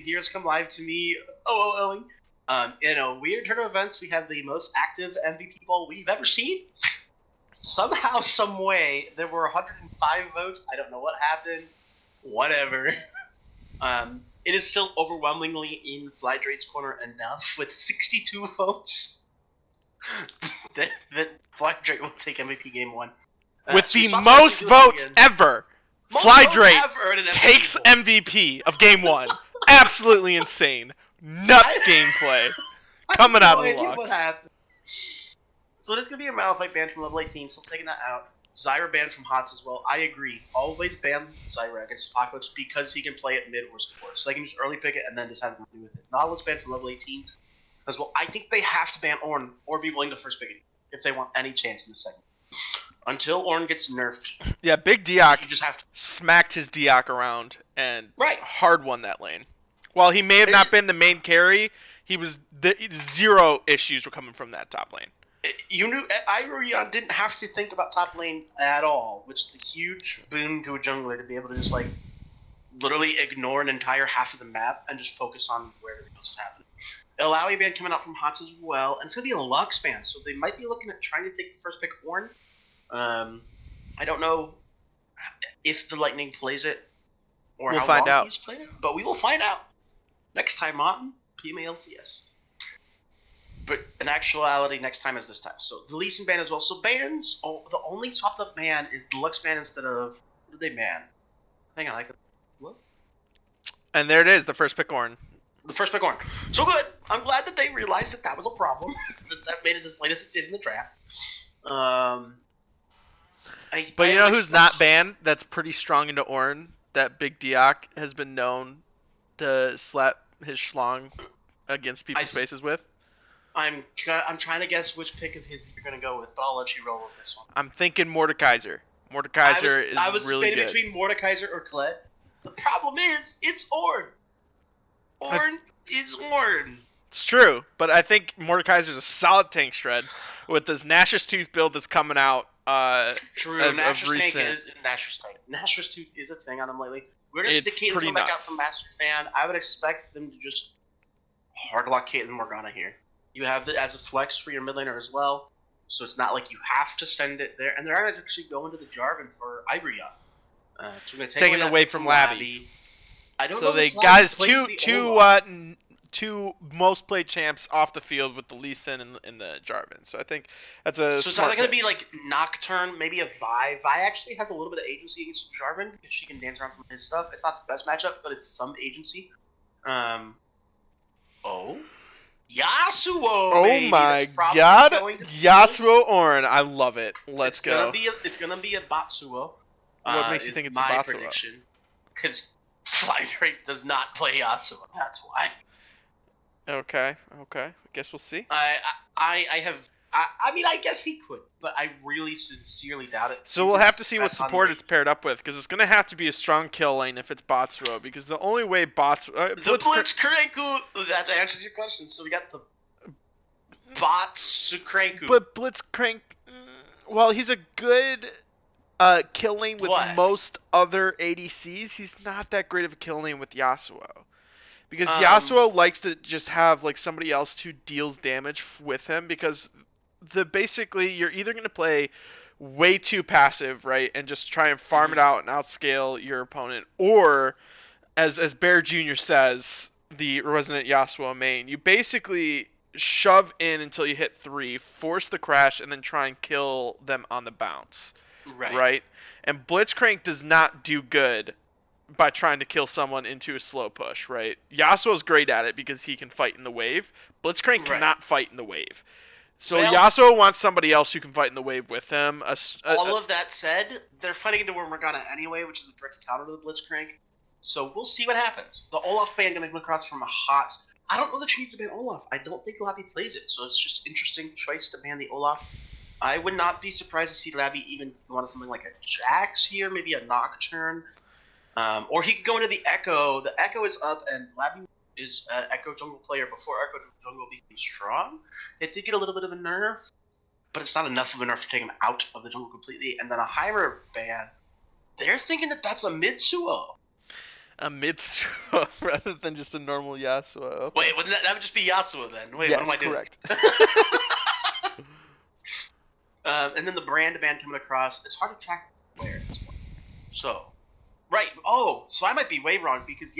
heroes come live to me. Oh. In a weird turn of events, we have the most active MVP poll we've ever seen. Somehow, some way, there were 105 votes. I don't know what happened. Whatever. It is still overwhelmingly in Flydrate's corner enough with 62 votes that Flydrate will take MVP Game 1. With the most votes ever, Flydrate takes MVP of Game 1. Absolutely insane. Nuts gameplay. Coming out of the Lux. So there's going to be a Malphite ban from level 18, so I'm taking that out. Zyra banned from HOTS as well. I agree. Always ban Zyra against Apocalypse because he can play it mid or support. So they can just early pick it and then decide what to do with it. Nautilus banned from level 18 as well. I think they have to ban Ornn or be willing to first pick it if they want any chance in this segment. Until Ornn gets nerfed. Yeah, Big Diak just have to smacked his Diak around and hard won that lane. While he may have not been the main carry, he was zero issues were coming from that top lane. You knew Iroion didn't have to think about top lane at all, which is a huge boon to a jungler to be able to just like literally ignore an entire half of the map and just focus on where everything else is happening. Illaoi ban coming out from HOTS as well, and it's gonna be a Lux ban, so they might be looking at trying to take the first pick Ornn. I don't know if the Lightning plays it or we'll how find long out. he's played it, but we will find out next time on PMALCS. But in actuality, next time is this time. So the Lee Sin ban as well. So bans, the only swapped up ban is the Lux ban instead of, what did they ban? Hang on, what? And there it is, the first pick Ornn. The first pick Ornn. So good. I'm glad that they realized that was a problem. that made it as late as it did in the draft. But you know who's not banned? That's pretty strong into Ornn. That Big Diak has been known to slap his schlong against people's faces with. I'm trying to guess which pick of his you're gonna go with, but I'll let you roll with this one. I'm thinking Mordekaiser. Mordekaiser is really good. I was debating between Mordekaiser or Kled. The problem is, it's Ornn. Ornn is Ornn. It's true, but I think Mordekaiser's a solid tank shred with this Nash's Tooth build that's coming out. True, Nash's Tooth is a thing on him lately. We're gonna see Caitlyn come back out from Master Fan. I would expect them to just hardlock Caitlyn Morgana here. You have it as a flex for your mid laner as well, so it's not like you have to send it there. And they're actually going to the Jarvan for Ivoria. So taking away from Labby. I don't so know they got his two most played champs off the field with the Lee Sin and the Jarvan. So I think that's a. So it's either going to be like Nocturne, maybe a Vi. Vi actually has a little bit of agency against Jarvan because she can dance around some of his stuff. It's not the best matchup, but it's some agency. Yasuo! Oh my god! Yasuo Ornn. I love it. Let's go. It's gonna be a Batsuo. What makes you think it's a Batsuo? My prediction. Because Flydrate does not play Yasuo. That's why. Okay. I guess we'll see. I mean, I guess he could, but I really sincerely doubt it. So we'll have to see what support it's paired up with, because it's going to have to be a strong kill lane if it's Batsuo, because the only way the Blitzcrank, that answers your question. So we got the Blitzcrank. But Blitzcrank, well, he's a good kill lane with most other ADCs. He's not that great of a kill lane with Yasuo. Because Yasuo likes to just have like somebody else who deals damage with him, because basically you're either going to play way too passive, right, and just try and farm it out and outscale your opponent, or as Bear Jr. says, the resident Yasuo main, you basically shove in until you hit 3, force the crash, and then try and kill them on the bounce. Right? And Blitzcrank does not do good by trying to kill someone into a slow push, right? Yasuo's great at it because he can fight in the wave. Blitzcrank cannot fight in the wave. So Yasuo wants somebody else who can fight in the wave with him. All of that said, they're fighting into Morgana anyway, which is a direct counter to the Blitzcrank. So we'll see what happens. The Olaf ban going to come across from a HOTS. I don't know that you need to ban Olaf. I don't think Labby plays it, so it's just an interesting choice to ban the Olaf. I would not be surprised to see Labby even go on to something like a Jax here, maybe a Nocturne. Or he could go into the Echo. The Echo is up, and Labby is an Echo jungle player before Echo jungle became strong. It did get a little bit of a nerf, but it's not enough of a nerf to take him out of the jungle completely. And then a Heimer ban, they're thinking that that's a Mitsuo. A Mitsuo rather than just a normal Yasuo. Okay. Wait, wouldn't that would just be Yasuo then? Wait, yes, what am I doing? correct. And then the brand coming across. It's hard to track where at this point. So, right. Oh, so I might be way wrong because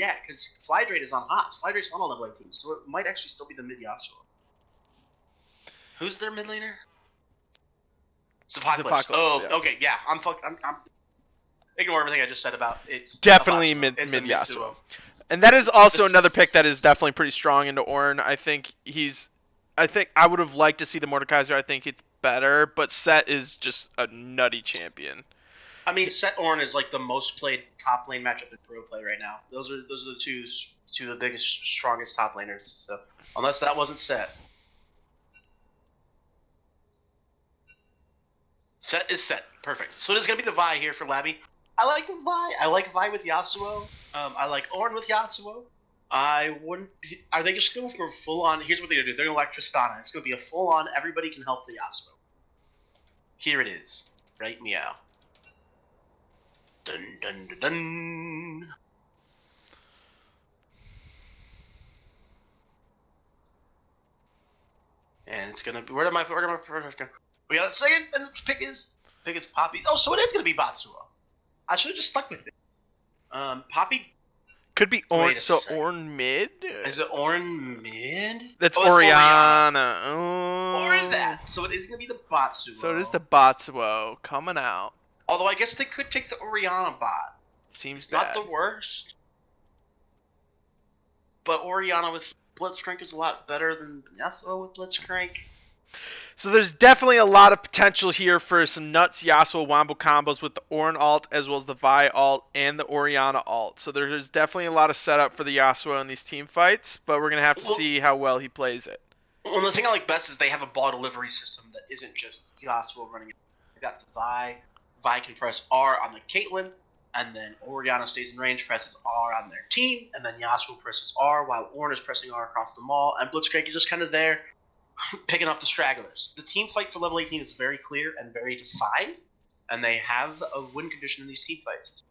Flydrate is on HOTS. Flydrate's not on level 18, so it might actually still be the mid Yasuo. Who's their mid laner? Zephyr. Oh, yeah. Okay, yeah. I'm ignore everything I just said about it's definitely mid Yasuo. And that is also another pick that is definitely pretty strong into Ornn. I think I would have liked to see the Mordekaiser. I think it's better, but Set is just a nutty champion. I mean, Set Ornn is like the most played top lane matchup in pro play right now. Those are the two of the biggest, strongest top laners. So unless that wasn't Set. Set is Set. Perfect. So it is going to be the Vi here for Labby. I like the Vi. I like Vi with Yasuo. I like Ornn with Yasuo. I wouldn't... Are they just going for full-on... Here's what they're going to do. They're going to elect Tristana. It's going to be a full-on everybody can help the Yasuo. Here it is. Right meow. Dun dun dun dun. And it's going to be... Where am I... We got a second, and the pick is Poppy. Oh, so it is going to be Batsuo. I should have just stuck with it. Poppy could be Ornn. So Ornn mid. Is it Ornn mid? That's Orianna. Oh. Or that. So it is gonna be the Batsuo. So it is the Batsuo coming out. Although I guess they could take the Orianna bot. Seems bad. Not the worst. But Orianna with Blitzcrank is a lot better than Yasuo with Blitzcrank. So there's definitely a lot of potential here for some nuts Yasuo Wombo combos with the Ornn ult as well as the Vi ult and the Orianna ult. So there's definitely a lot of setup for the Yasuo in these team fights, but we're going to have to see how well he plays it. Well, the thing I like best is they have a ball delivery system that isn't just Yasuo running it. They got the Vi. Vi can press R on the Caitlyn, and then Orianna stays in range, presses R on their team, and then Yasuo presses R while Ornn is pressing R across the mall, and Blitzcrank is just kind of there picking up the stragglers. The team fight for level 18 is very clear and very defined, and they have a win condition in these team fights.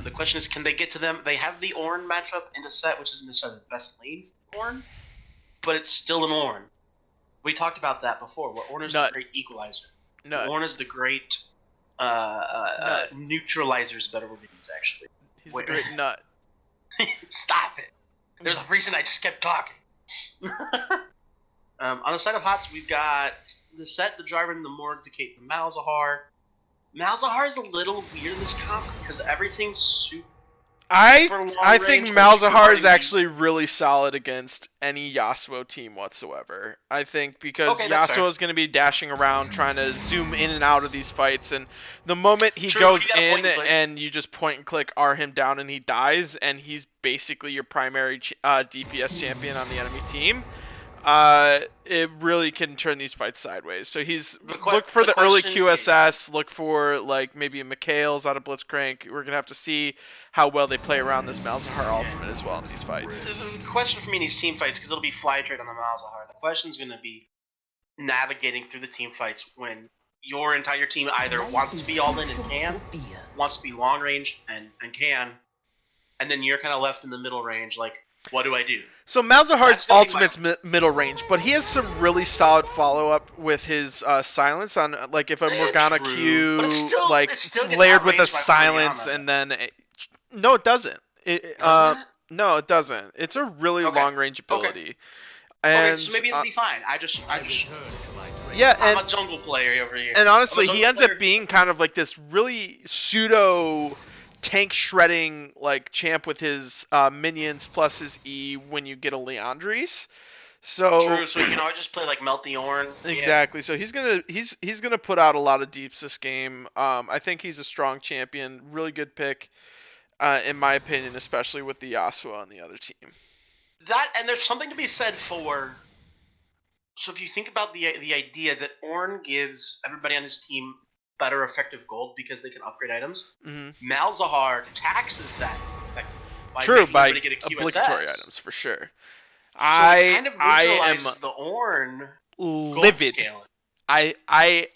The question is, can they get to them? They have the Ornn matchup in the set, which isn't necessarily the best lane for Ornn, but it's still an Ornn. We talked about that before, where Ornn is the great equalizer. Ornn is the great neutralizer is a better word to use, actually. He's the great nut. Stop it. There's a reason I just kept talking. On the side of HOTS, we've got the Set, the Jarvan, the Morg, the Kate, the Malzahar. Malzahar is a little weird in this comp because everything's super I think Malzahar is actually really solid against any Yasuo team whatsoever. I think because Yasuo is going to be dashing around trying to zoom in and out of these fights, and the moment he goes in and you just point and click R him down and he dies, and he's basically your primary DPS champion on the enemy team, it really can turn these fights sideways. So look for the early QSS, look for like maybe a Mikhail's out of Blitzcrank. We're gonna have to see how well they play around this Malzahar ultimate as well in these fights. The question for me in these team fights, because it'll be Flytrade on the Malzahar, the question is gonna be navigating through the team fights when your entire team either wants to be all in and can, wants to be long range and can, and then you're kind of left in the middle range, like, what do I do? So Malzahar's ultimate's middle range, but he has some really solid follow-up with his silence on, like, if a Morgana Q, like, layered with a silence and then... No, it doesn't. No, it doesn't. It's a really long-range ability. And, so maybe it'll be fine. Yeah, I'm a jungle player over here. And honestly, he ends up being kind of like this really pseudo... tank shredding like champ with his minions plus his E when you get a Leandris. So true, so you can always just play like Melt the Ornn. Exactly. So he's gonna put out a lot of deeps this game. I think he's a strong champion, really good pick, in my opinion, especially with the Yasuo on the other team. That, and there's something to be said for. So if you think about the idea that Ornn gives everybody on his team better effective gold because they can upgrade items. Mm-hmm. Malzahar taxes that by obligatory items for sure. So I am the Ornn livid. I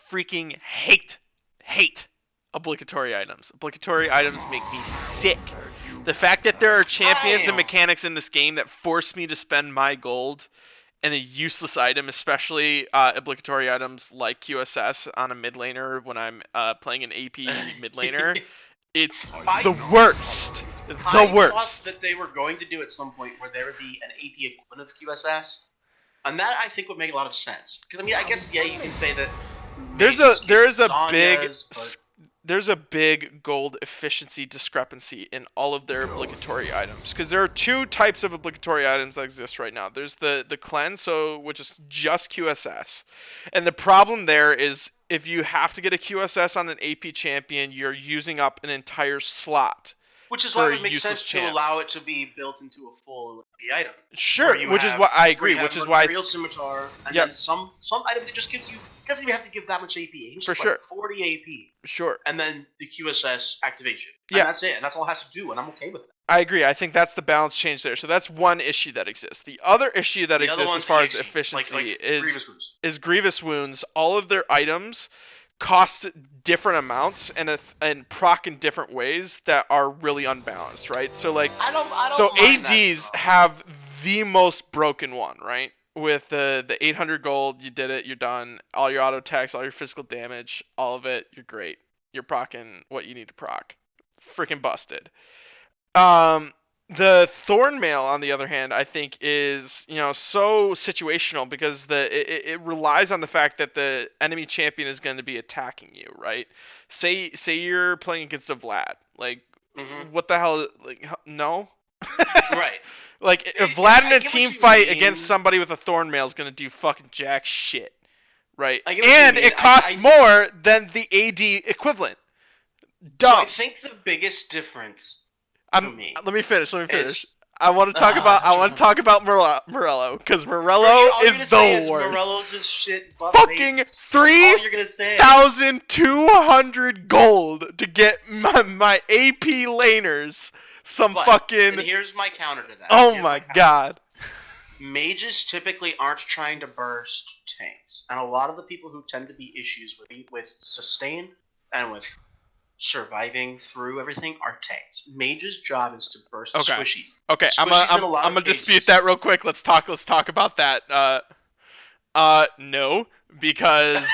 freaking hate obligatory items. Obligatory items make me sick. The fact that there are champions and mechanics in this game that force me to spend my gold and a useless item, especially obligatory items like QSS on a mid laner when I'm playing an AP mid laner, it's the worst. The worst. I thought that they were going to do at some point where there would be an AP equivalent of QSS, and that I think would make a lot of sense. Because I mean, I guess you can say that there's a big gold efficiency discrepancy in all of their obligatory items, because there are two types of obligatory items that exist right now. There's the cleanse, which is just QSS, and the problem there is if you have to get a QSS on an AP champion, you're using up an entire slot. Which is why it would make sense to allow it to be built into a full AP item. Sure, which is what I agree. Which is why Real scimitar, and then some item that just gives you doesn't even have to give that much AP. For sure, 40 AP. Sure. And then the QSS activation. And that's it. And that's all it has to do, and I'm okay with that. I agree. I think that's the balance change there. So that's one issue that exists. The other issue that exists as far as efficiency is Grievous Wounds. All of their items cost different amounts and proc in different ways that are really unbalanced, right? So like, so ADs have the most broken one, right? With the 800 gold, you did it, you're done. All your auto attacks, all your physical damage, all of it, you're great. You're procking what you need to proc. Freaking busted. The Thornmail, on the other hand, I think is, so situational because it relies on the fact that the enemy champion is going to be attacking you, right? Say you're playing against a Vlad, like, what the hell, like, no? Right. Like, a Vlad in a team fight against somebody with a Thornmail is going to do fucking jack shit, right? And it costs more than the AD equivalent. Dumb. So I think the biggest difference let me finish. I want to talk about Morello, because Morello is the worst. Morello's is shit. Fucking 3,200 gold to get my AP laners and here's my counter to that. Oh my god. Mages typically aren't trying to burst tanks, and a lot of the people who tend to be issues with sustain and with surviving through everything are tanks. Mage's job is to burst squishies. Okay, I'm gonna dispute that real quick. Let's talk about that. No, because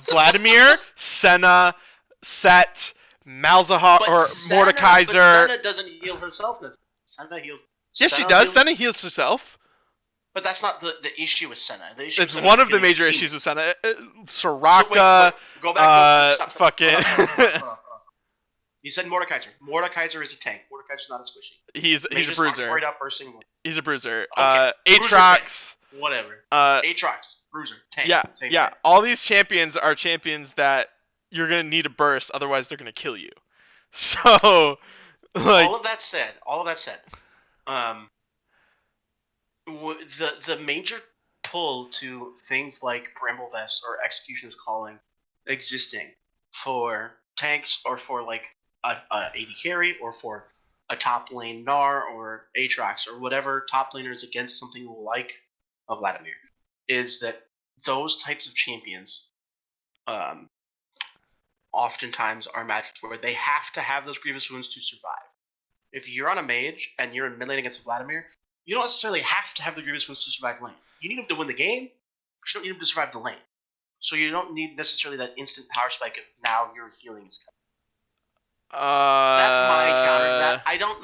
Vladimir, Senna, Set, Malzahar, or Mordekaiser. Senna doesn't heal herself. Senna heals. Yes, she does. Senna heals herself. But that's not the issue with Senna. It's one of the major issues with Senna. Soraka, go back. Fucking. You said Mordekaiser. Mordekaiser is a tank. Mordekaiser's not a squishy. He's a bruiser. He's a bruiser. Okay. Aatrox. Whatever. Aatrox, bruiser, tank. Yeah. All these champions are champions that you're gonna need a burst, otherwise they're gonna kill you. So, like. All of that said, the major pull to things like Bramblevest or Executioner's Calling existing for tanks or for like a AD carry or for a top lane Gnar or Aatrox or whatever top laner is against something like a Vladimir is that those types of champions oftentimes are matches where they have to have those Grievous Wounds to survive. If you're on a mage and you're in mid lane against a Vladimir, you don't necessarily have to have the Grievous Wounds to survive lane. You need them to win the game, but you don't need them to survive the lane. So you don't need necessarily that instant power spike of now your healing is coming. That's my counter to that. I don't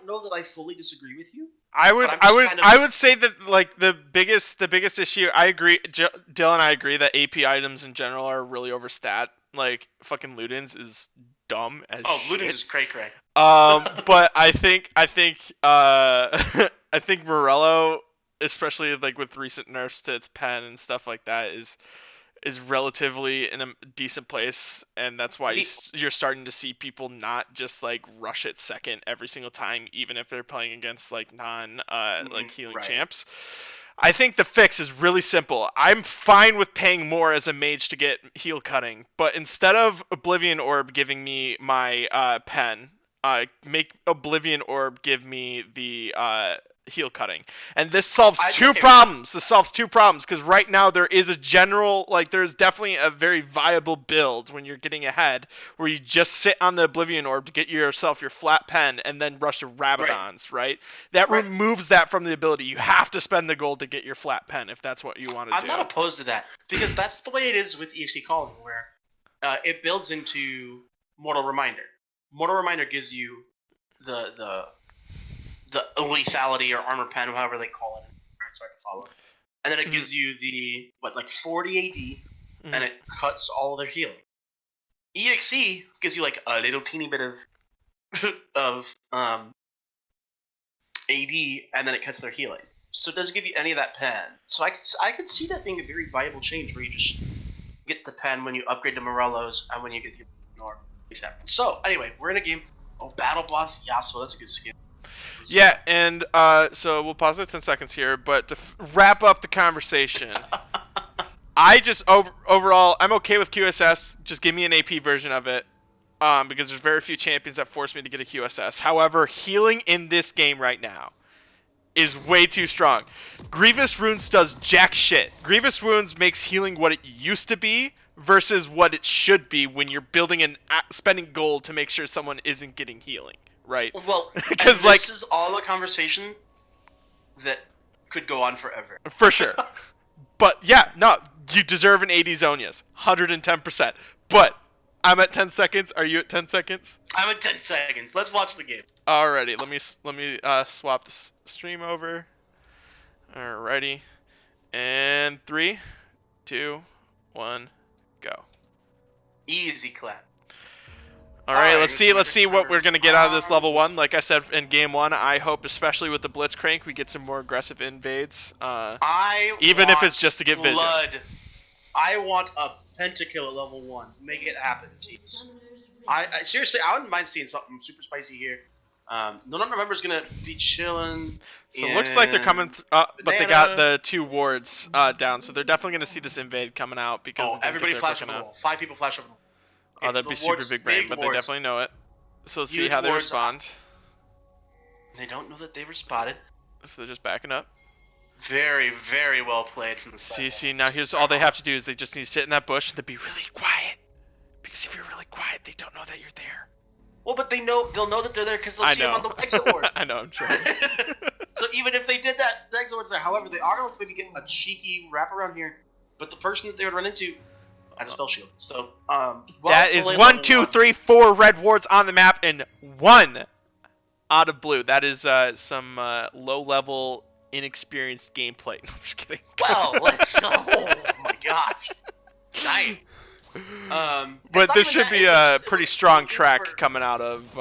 know that I fully disagree with you. I would say that like the biggest issue. I agree, Dylan. I agree that AP items in general are really overstat. Like fucking Ludens is dumb as shit. Oh, Ludens is cray. But I think I think Morello, especially like with recent nerfs to its pen and stuff like that, is relatively in a decent place, and that's why you're starting to see people not just like rush it second every single time, even if they're playing against like like healing champs. I think the fix is really simple. I'm fine with paying more as a mage to get heal cutting, but instead of Oblivion Orb giving me my pen, make Oblivion Orb give me the heal cutting. And this solves I'm two okay with problems. This solves two problems because right now there is a general, like, there's definitely a very viable build when you're getting ahead where you just sit on the Oblivion Orb to get yourself your flat pen and then rush to Rabadons, right? That Right. removes that from the ability. You have to spend the gold to get your flat pen if that's what you want to do. I'm not opposed to that because that's the way it is with EXE Calling, where it builds into Mortal Reminder. Mortal Reminder gives you the lethality or armor pen, however they call it. It's hard to follow. And then it gives you the 40 AD, and it cuts all their healing. EXE gives you like a little teeny bit of AD, and then it cuts their healing. So it doesn't give you any of that pen. So I could see that being a very viable change where you just get the pen when you upgrade to Morello's and when you get the Norm. So anyway, we're in a game. Oh, Battle Boss Yasuo, that's a good skin. Yeah, and so we'll pause it 10 seconds here, but to wrap up the conversation, I just overall I'm okay with QSS. Just give me an AP version of it, because there's very few champions that force me to get a QSS. However, healing in this game right now is way too strong. Grievous Runes does jack shit. Grievous Runes makes healing what it used to be versus what it should be when you're building and spending gold to make sure someone isn't getting healing. Right. Well, because this is all a conversation that could go on forever. For sure. But yeah, no, you deserve an 80 Zonias, 110%. But I'm at 10 seconds. Are you at 10 seconds? I'm at 10 seconds. Let's watch the game. Alrighty, let me swap the stream over. Alrighty, and 3, 2, 1, go. Easy clap. All right, let's see what we're gonna get out of this level 1. Like I said in game 1, I hope, especially with the Blitzcrank, we get some more aggressive invades. Even if it's just to get vision. I want a pentakill at level 1. Make it happen, teams. I seriously, I wouldn't mind seeing something super spicy here. No November's gonna be chilling. So it looks like they're coming up, but they got the 2 wards down, so they're definitely gonna see this invade coming out because everybody flash over the wall. 5 people flash over the wall. Oh, that'd be super big brain, but they definitely know it. So let's see how they respond. They don't know that they were spotted. So they're just backing up. Very, very well played from the side. See, now here's all they have to do is they just need to sit in that bush and they'll be really quiet. Because if you're really quiet, they don't know that you're there. Well, but they'll know that they're there because they'll see them on the exit ward. I know, I'm trying. So even if they did that, the exit ward's there. However, they are going to maybe get a cheeky wrap around here. But the person that they would run into has a spell shield. So, that is 1, 2, 3, 4 red wards on the map and 1 out of blue. That is some low-level, inexperienced gameplay. No, I'm just kidding. Well, let's oh my gosh. Nice. But this should be a pretty strong track coming out of.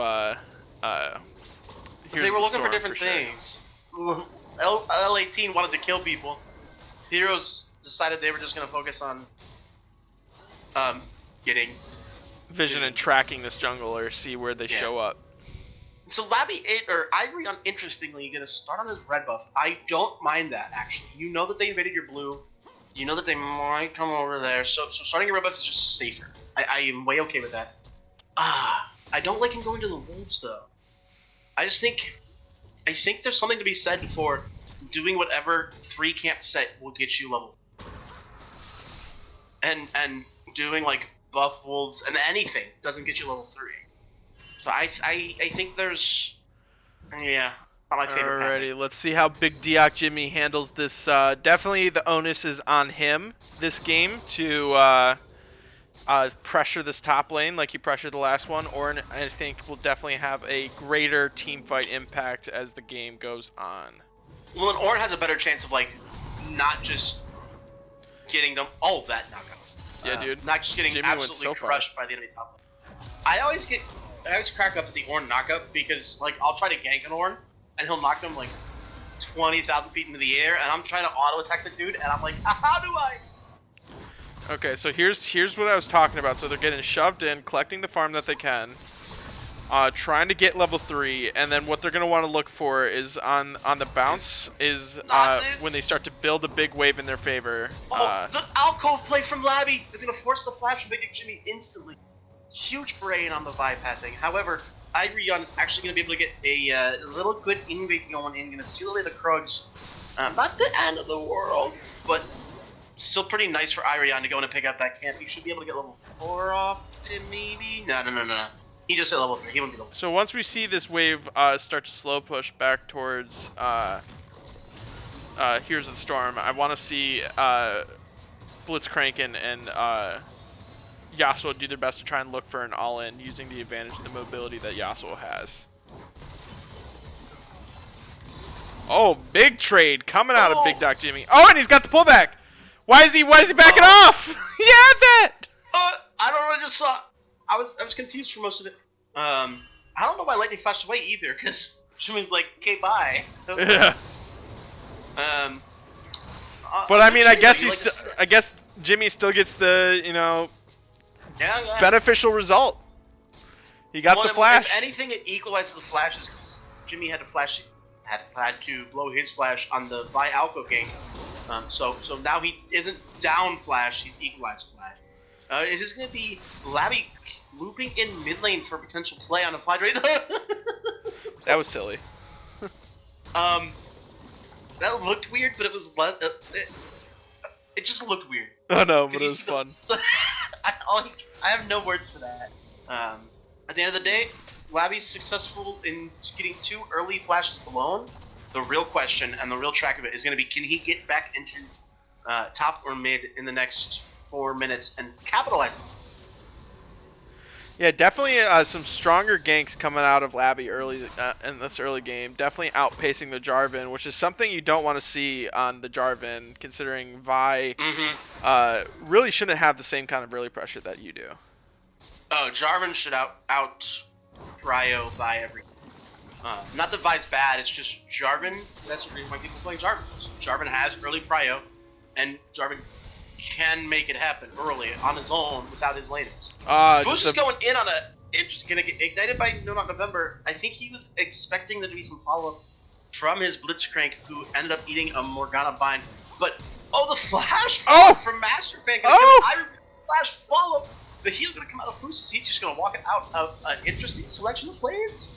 They were looking for different things. LV18 wanted to kill people. Heroes decided they were just going to focus on getting vision and tracking this jungle or see where they show up. So LV18 or Ivory, interestingly, going to start on his red buff. I don't mind that actually. You know that they invaded your blue. You know that they might come over there. So starting your red buff is just safer. I am way okay with that. I don't like him going to the wolves though. I think there's something to be said for doing whatever 3 camp set will get you level. And doing like buff wolves and anything doesn't get you level 3. So I think there's not my favorite. Alrighty, let's see how Big Diok Jimmy handles this. Definitely the onus is on him this game to pressure this top lane like he pressured the last one. Ornn, I think, will definitely have a greater teamfight impact as the game goes on. Well, and Ornn has a better chance of like not just getting them. Oh, that knockout. Yeah, dude. Not just getting Jimmy absolutely crushed by the enemy top lane. I always crack up at the Ornn knockup because like I'll try to gank an Ornn and he'll knock them like 20,000 feet into the air, and I'm trying to auto attack the dude, and I'm like, how do I? Okay, so here's what I was talking about. So they're getting shoved in, collecting the farm that they can, trying to get level 3, and then what they're gonna want to look for is on the bounce is when they start to build a big wave in their favor. The alcove play from Labby is gonna force the flash of Big Jimmy instantly. Huge brain on the bypassing. However, Irion is actually going to be able to get a little good invade going in. Going to seal away the Krugs. Not the end of the world, but still pretty nice for Irion to go in and pick up that camp. He should be able to get level 4 off it, maybe? No. He just hit level 3. He won't be level 4. So once we see this wave start to slow push back towards Here's the Storm, I want to see Blitzcrank and Yasuo do their best to try and look for an all-in using the advantage and the mobility that Yasuo has. Oh, big trade coming out of Big Doc Jimmy. Oh, and he's got the pullback. Why is he backing off? He had that. I don't know. I just saw. I was confused for most of it. I don't know why Lightning flashed away either, because Jimmy's like, "Okay, bye." Yeah. But I mean, I guess I guess Jimmy still gets the beneficial result. He got the flash. If anything, it equalized the flashes. Jimmy had to blow his flash on the Vi Alco gank. So now he isn't down flash, he's equalized flash. Is this going to be Labby looping in mid lane for a potential play on a fly trade? That was silly. That looked weird, but it was it just looked weird. Oh no, but it was fun. I have no words for that. At the end of the day, Labby's successful in getting 2 early flashes alone. The real question and the real track of it is going to be, can he get back into top or mid in the next 4 minutes and capitalize on it? Yeah, definitely some stronger ganks coming out of Labby early in this early game. Definitely outpacing the Jarvan, which is something you don't want to see on the Jarvan, considering Vi really shouldn't have the same kind of early pressure that you do. Oh, Jarvan should out Cryo Vi every. Not that Vi's bad, it's just Jarvan. That's the reason why people play Jarvan. Jarvan has early prio, and Jarvan can make it happen early on his own without his laners. Boost is going in on a. It's gonna get ignited by Not November. I think he was expecting there to be some follow up from his Blitzcrank, who ended up eating a Morgana bind. But the flash from Master Fan. Flash follow. The heal gonna come out of Fusus. He's just gonna walk it out of an interesting selection of plays.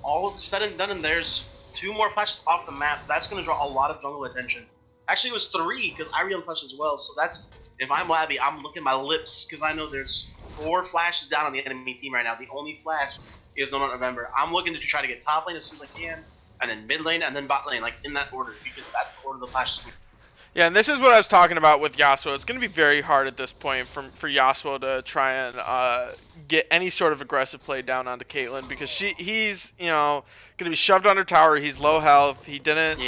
All of the said and done, and there's 2 more flashes off the map. That's going to draw a lot of jungle attention. Actually, it was 3, because Irion flashed as well. So that's, if I'm Labby, I'm licking my lips, because I know there's 4 flashes down on the enemy team right now. The only flash is Not November. I'm looking to try to get top lane as soon as I can, and then mid lane, and then bot lane, like in that order, because that's the order the flashes. Yeah, and this is what I was talking about with Yasuo. It's going to be very hard at this point for Yasuo to try and get any sort of aggressive play down onto Caitlyn, because he's going to be shoved under tower. He's low health. He didn't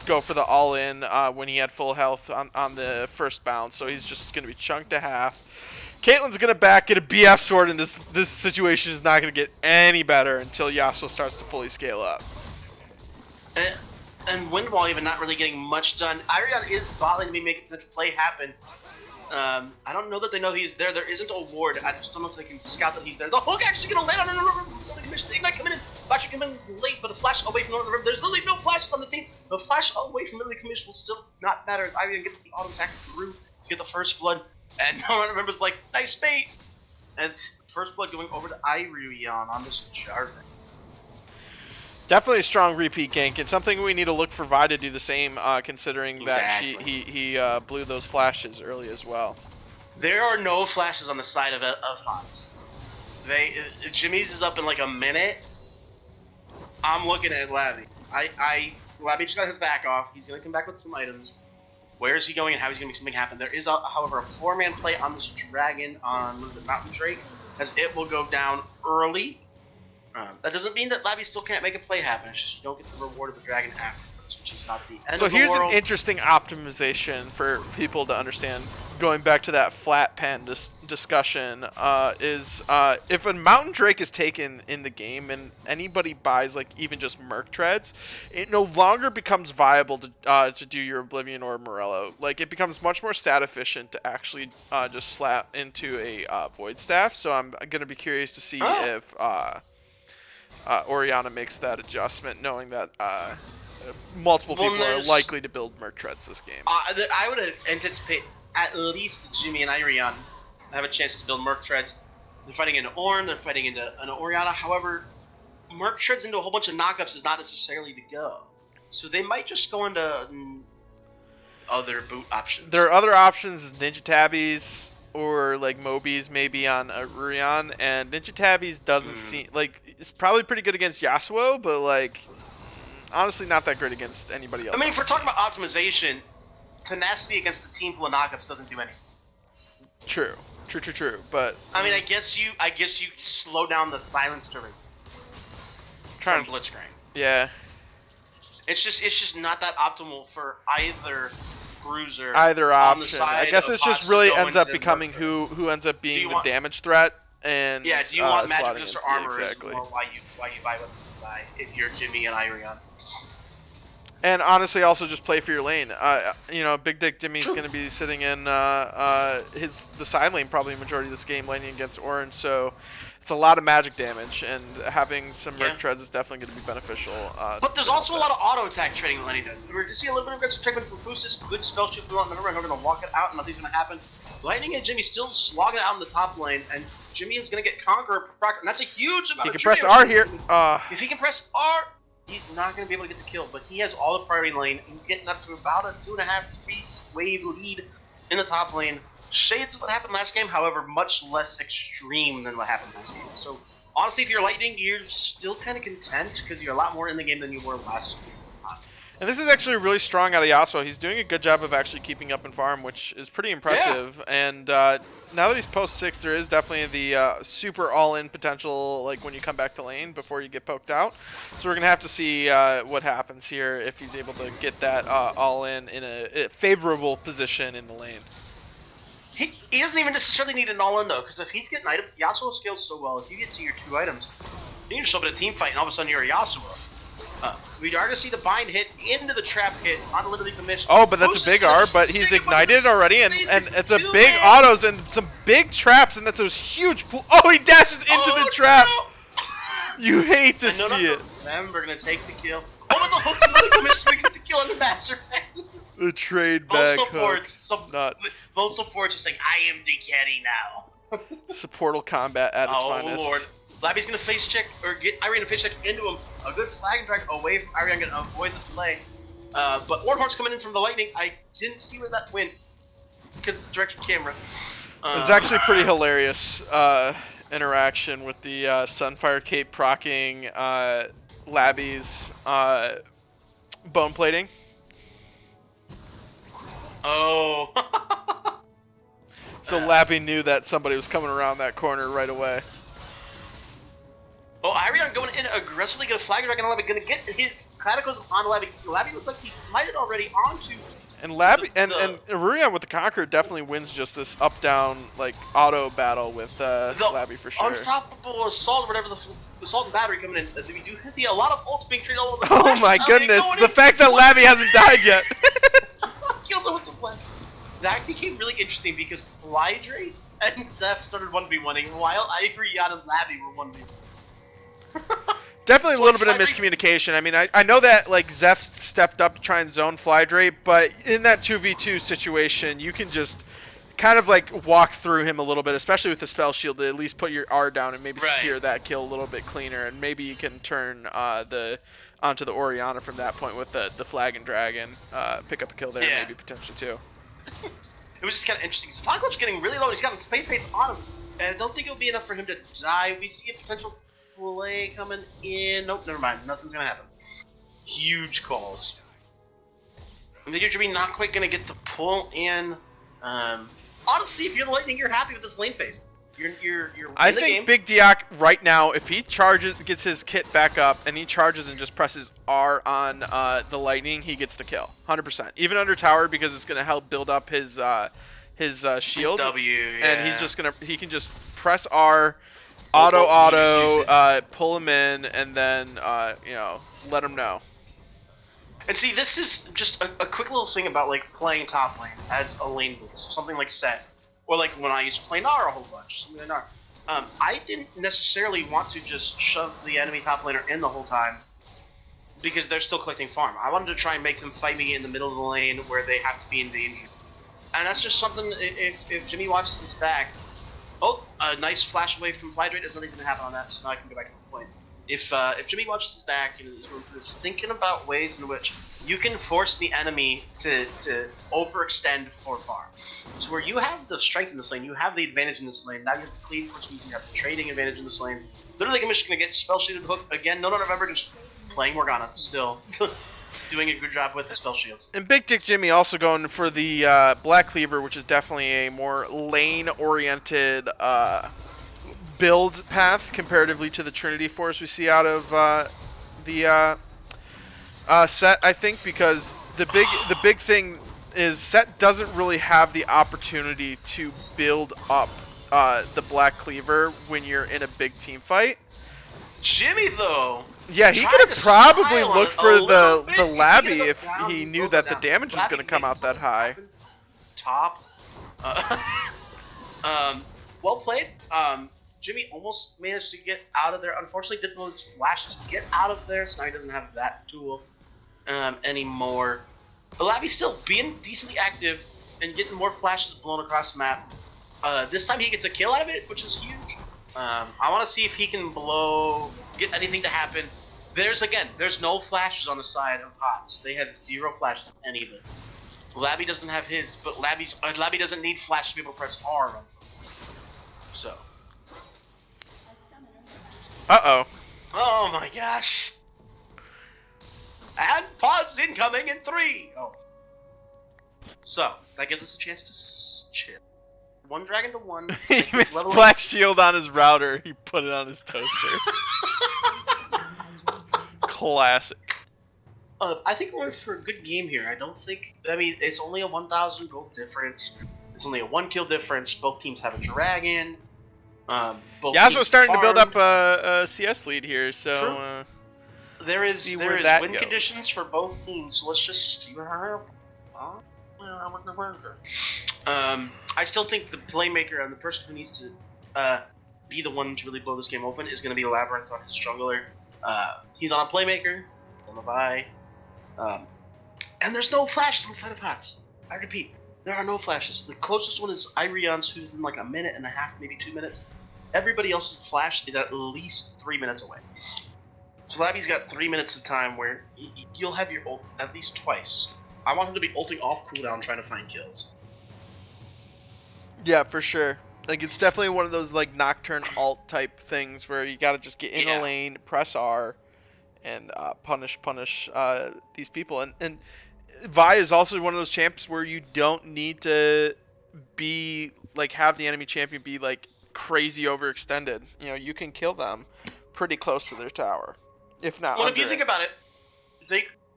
go for the all-in when he had full health on the first bounce, so he's just going to be chunked to half. Caitlyn's going to get a BF sword, and this situation is not going to get any better until Yasuo starts to fully scale up. And Windwall even not really getting much done. Irion is bot lane to be making the play happen. I don't know that they know he's there. There isn't a ward. I just don't know if they can scout that he's there. The hook actually going to land on the commission. The ignite coming in. Flash coming in late, but a flash away from the river. There's literally no flashes on the team. The flash away from the commission will still not matter as Irion gets the auto attack through to get the first blood. And no one remembers, like, nice bait. And first blood going over to Irion on this Jarvan. Definitely a strong repeat gank, and something we need to look for Vi to do the same, considering that he blew those flashes early as well. There are no flashes on the side of HOTS. Jimmy's is up in like a minute. I'm looking at Labby. Labby just got his back off. He's gonna come back with some items. Where is he going and how he's gonna make something happen? There is, however, a 4-man play on this dragon on Mountain Drake, as it will go down early. That doesn't mean that Labby still can't make a play happen. It's just you don't get the reward of the dragon afterwards, which is not the end of the world. So here's an interesting optimization for people to understand. Going back to that flat pen discussion, is if a Mountain Drake is taken in the game and anybody buys like even just Merc Treads, it no longer becomes viable to do your Oblivion or Morello. Like it becomes much more stat efficient to actually just slap into a Void Staff. So I'm gonna be curious to see if Orianna makes that adjustment, knowing that multiple people are likely to build Merc Treads this game. I would anticipate at least Jimmy and Irion have a chance to build Merc Treads. They're fighting into Ornn, they're fighting into an Orianna. However, Merc treads into a whole bunch of knockups is not necessarily the go. So they might just go into other boot options. Their other options is Ninja Tabbies or like Mobies maybe on Urion, and Ninja Tabbies doesn't seem like it's probably pretty good against Yasuo, but like honestly not that great against anybody else. I mean, if we're talking about optimization, tenacity against a team full of knockups doesn't do anything. True. But I mean, I guess you slow down the silencer rate from Blitzcrank. Yeah. It's just not that optimal for either bruiser. Either on the option. side I guess of it just HOTS really to go ends up into becoming Merc who ends up being the want, damage threat and yeah. Do you want magic slotting resistor into- armor? exactly. Is more why you buy what you buy if you're Jimmy and Irion. And honestly, also just play for your lane. Big Dick Jimmy's going to be sitting in the side lane probably majority of this game, laning against Ornn. So it's a lot of magic damage, and having some Merc treads is definitely going to be beneficial. But there's also a lot of auto attack trading that Lenny does. We're going to see a little bit of aggressive treatment from Fusis, good spell shield throughout the number, and we're going to walk it out, and nothing's going to happen. Lightning and Jimmy still slogging it out in the top lane, and Jimmy is going to get Conqueror proc, and that's a huge amount He of can press trivia. R here. If he can press R, he's not going to be able to get the kill, but he has all the priority lane. He's getting up to about a 2.5, 3 wave lead in the top lane. Shades of what happened last game, however, much less extreme than what happened last game. So, honestly, if you're Lightning, you're still kind of content because you're a lot more in the game than you were last game. And this is actually really strong out of Yasuo. He's doing a good job of actually keeping up in farm, which is pretty impressive. Yeah. And now that he's post 6, there is definitely the super all-in potential, like when you come back to lane before you get poked out. So we're gonna have to see what happens here if he's able to get that all-in in a favorable position in the lane. He doesn't even necessarily need an all-in though, because if he's getting items, Yasuo scales so well. If you get to your 2 items, you can just open a team fight, and all of a sudden you're a Yasuo. We are going to see the bind hit into the trap hit on literally the mission. Oh, but that's a big R, but he's ignited already, and it's a big autos and some big traps, and that's a huge pool. Oh, he dashes into the trap. No. You hate to see it. Remember, going to take the kill. Oh, but the hook really commits to get the kill on the master. The trade back hook. Nuts. Both supports are saying, I am the carry now. Supportal combat at its finest. Oh, Lord. Labby's gonna face check, or get Irene to face check into him. A good flag and drag away from Irene, gonna avoid the play. But Warhorn's coming in from the lightning. I didn't see where that went, because it's directed camera. It's actually pretty hilarious interaction with the Sunfire Cape proccing Labby's bone plating. Oh. So Labby knew that somebody was coming around that corner right away. Oh, Irion going in aggressively, gonna flag dragon Labby, gonna get his Cataclysm on Labby. Labby looks like he's smited already onto. And Labby and Irion with the Conqueror definitely wins just this up down like auto battle with Labby for sure. Unstoppable assault, whatever the assault and battery coming in. We do see a lot of ults being traded all over the Oh my goodness! The fact that Labby hasn't died yet. Killed him with the flash. That became really interesting because Flydray and Zeph started 1v1ing while Irion and Labby were 1v1. Definitely a little bit of miscommunication. I mean, I know that like Zeph stepped up to try and zone Flydray, but in that 2v2 situation, you can just kind of like walk through him a little bit, especially with the spell shield, to at least put your R down and maybe secure that kill a little bit cleaner, and maybe you can turn onto the Orianna from that point with the flag and dragon, pick up a kill there, maybe potentially too. It was just kind of interesting. Sparkle's getting really low. He's got space hates on him, and I don't think it'll be enough for him to die. We see a potential play coming in. Nope, never mind. Nothing's gonna happen. Huge calls. I think you're gonna be not quite gonna get the pull in. Honestly, if you're the Lightning, you're happy with this lane phase. You're I think Big Diak right now, if he charges, gets his kit back up, and he charges and just presses R on the Lightning, he gets the kill, 100%. Even under tower, because it's gonna help build up his shield. And he can just press R. Auto, pull him in, and then, let him know. And see, this is just a quick little thing about, like, playing top lane as a lane boost. Something like Set. Or, like, when I used to play Gnar a whole bunch. Something like Gnar. I didn't necessarily want to just shove the enemy top laner in the whole time, because they're still collecting farm. I wanted to try and make them fight me in the middle of the lane where they have to be in danger. And that's just something, if Jimmy watches his back, Oh, a nice flash away from Fly Drake. There's nothing going to happen on that, so now I can go back to the point. If Jimmy watches his back and is going through this, thinking about ways in which you can force the enemy to overextend for far. So where you have the strength in this lane, you have the advantage in this lane. Now you have the cleave, which means you have the trading advantage in this lane. Literally, I'm just going to get spell shielded hook again. No November, just playing Morgana still. Doing a good job with the spell shields. And Big Dick Jimmy also going for the Black Cleaver, which is definitely a more lane-oriented build path comparatively to the Trinity Force we see out of the Set, I think, because the big thing is Set doesn't really have the opportunity to build up the Black Cleaver when you're in a big team fight. Jimmy, though. Yeah, he could have probably looked for the Labby if he knew that the damage was going to come out that high. Top. Well played. Jimmy almost managed to get out of there. Unfortunately, didn't know his flash to get out of there, so now he doesn't have that tool anymore. But Labby's still being decently active and getting more flashes blown across the map. This time he gets a kill out of it, which is huge. I want to see if he can get anything to happen. There's no flashes on the side of HOTS. They have 0 flashes on any of it. Labby doesn't have his, but Labby doesn't need flash to be able to press R on something. So. Uh-oh. Oh my gosh. And pause incoming in 3. Oh. So, that gives us a chance to chill. 1 dragon to 1. He missed Black Shield on his router. He put it on his toaster. Classic. I think we're for a good game here. I mean, it's only a 1,000 gold difference. It's only a 1 kill difference. Both teams have a dragon. Yasuo's starting to build up a CS lead here, so there is win conditions for both teams. So let's just see what happens. I still think the playmaker and the person who needs to be the one to really blow this game open is going to be Labyrinth on his jungler. He's on a playmaker, on the buy, and there's no flashes inside of HOTS. I repeat, there are no flashes. The closest one is Irion's, who's in like a minute and a half, maybe 2 minutes. Everybody else's flash is at least 3 minutes away. So Labby's got 3 minutes of time where you'll have your ult at least twice. I want him to be ulting off cooldown trying to find kills. Yeah, for sure. Like, it's definitely one of those, like, Nocturne alt type things where you gotta just get in a lane, press R, and punish these people. And Vi is also one of those champs where you don't need to be, like, have the enemy champion be, like, crazy overextended. You know, you can kill them pretty close to their tower. If not Well, if you think about it,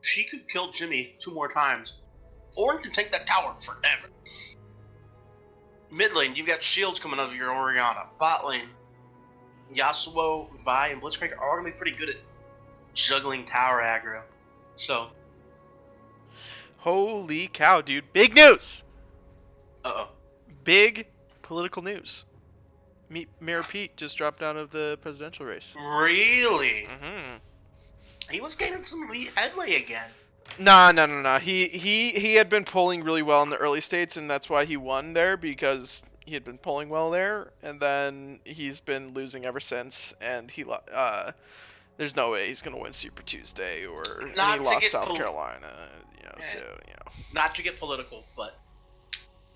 she could kill Jimmy 2 more times. Or can take that tower forever. Mid lane, you've got shields coming out of your Orianna. Bot lane, Yasuo, Vi, and Blitzcrank are all going to be pretty good at juggling tower aggro. So. Holy cow, dude. Big news! Uh-oh. Big political news. Mayor Pete just dropped out of the presidential race. Really? Mm-hmm. He was gaining some headway again. No. He had been polling really well in the early states, and that's why he won there, because he had been polling well there, and then he's been losing ever since, and there's no way he's gonna win Super Tuesday, or he lost South Carolina, so. Not to get political, but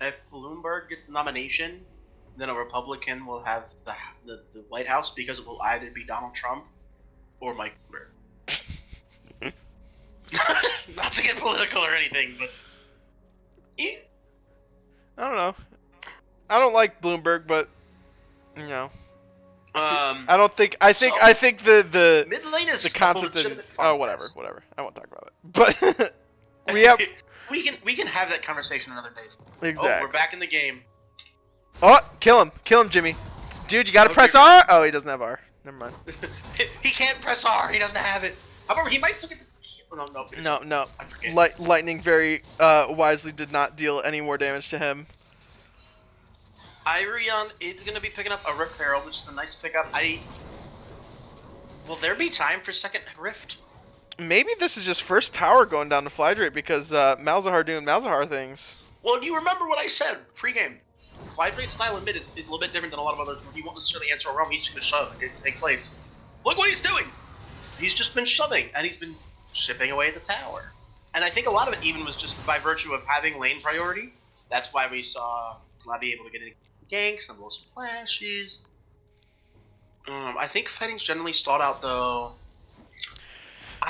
if Bloomberg gets the nomination, then a Republican will have the White House, because it will either be Donald Trump or Mike Bloomberg. Not to get political or anything, but I don't know. I don't like Bloomberg, but I don't think. I think the mid lane is the concept is whatever. I won't talk about it. But we can have that conversation another day. Exactly. Oh, we're back in the game. Oh, kill him, Jimmy. Dude, you gotta press R. Oh, he doesn't have R. Never mind. He can't press R. He doesn't have it. However, he might still get the. No. Lightning very wisely did not deal any more damage to him. Irion is going to be picking up a Rift Herald, which is a nice pickup. Will there be time for second Rift? Maybe this is just first tower going down to Fly Drake because Malzahar doing Malzahar things. Well, you remember what I said pre-game. Clydrate's style in mid is a little bit different than a lot of others where he won't necessarily answer a realm, he's just going to shove and take place. Look what he's doing! He's just been shoving, and he's been chipping away at the tower. And I think a lot of it even was just by virtue of having lane priority. That's why we saw Lavi able to get in ganks and blow some flashes. I think fighting's generally stalled out though.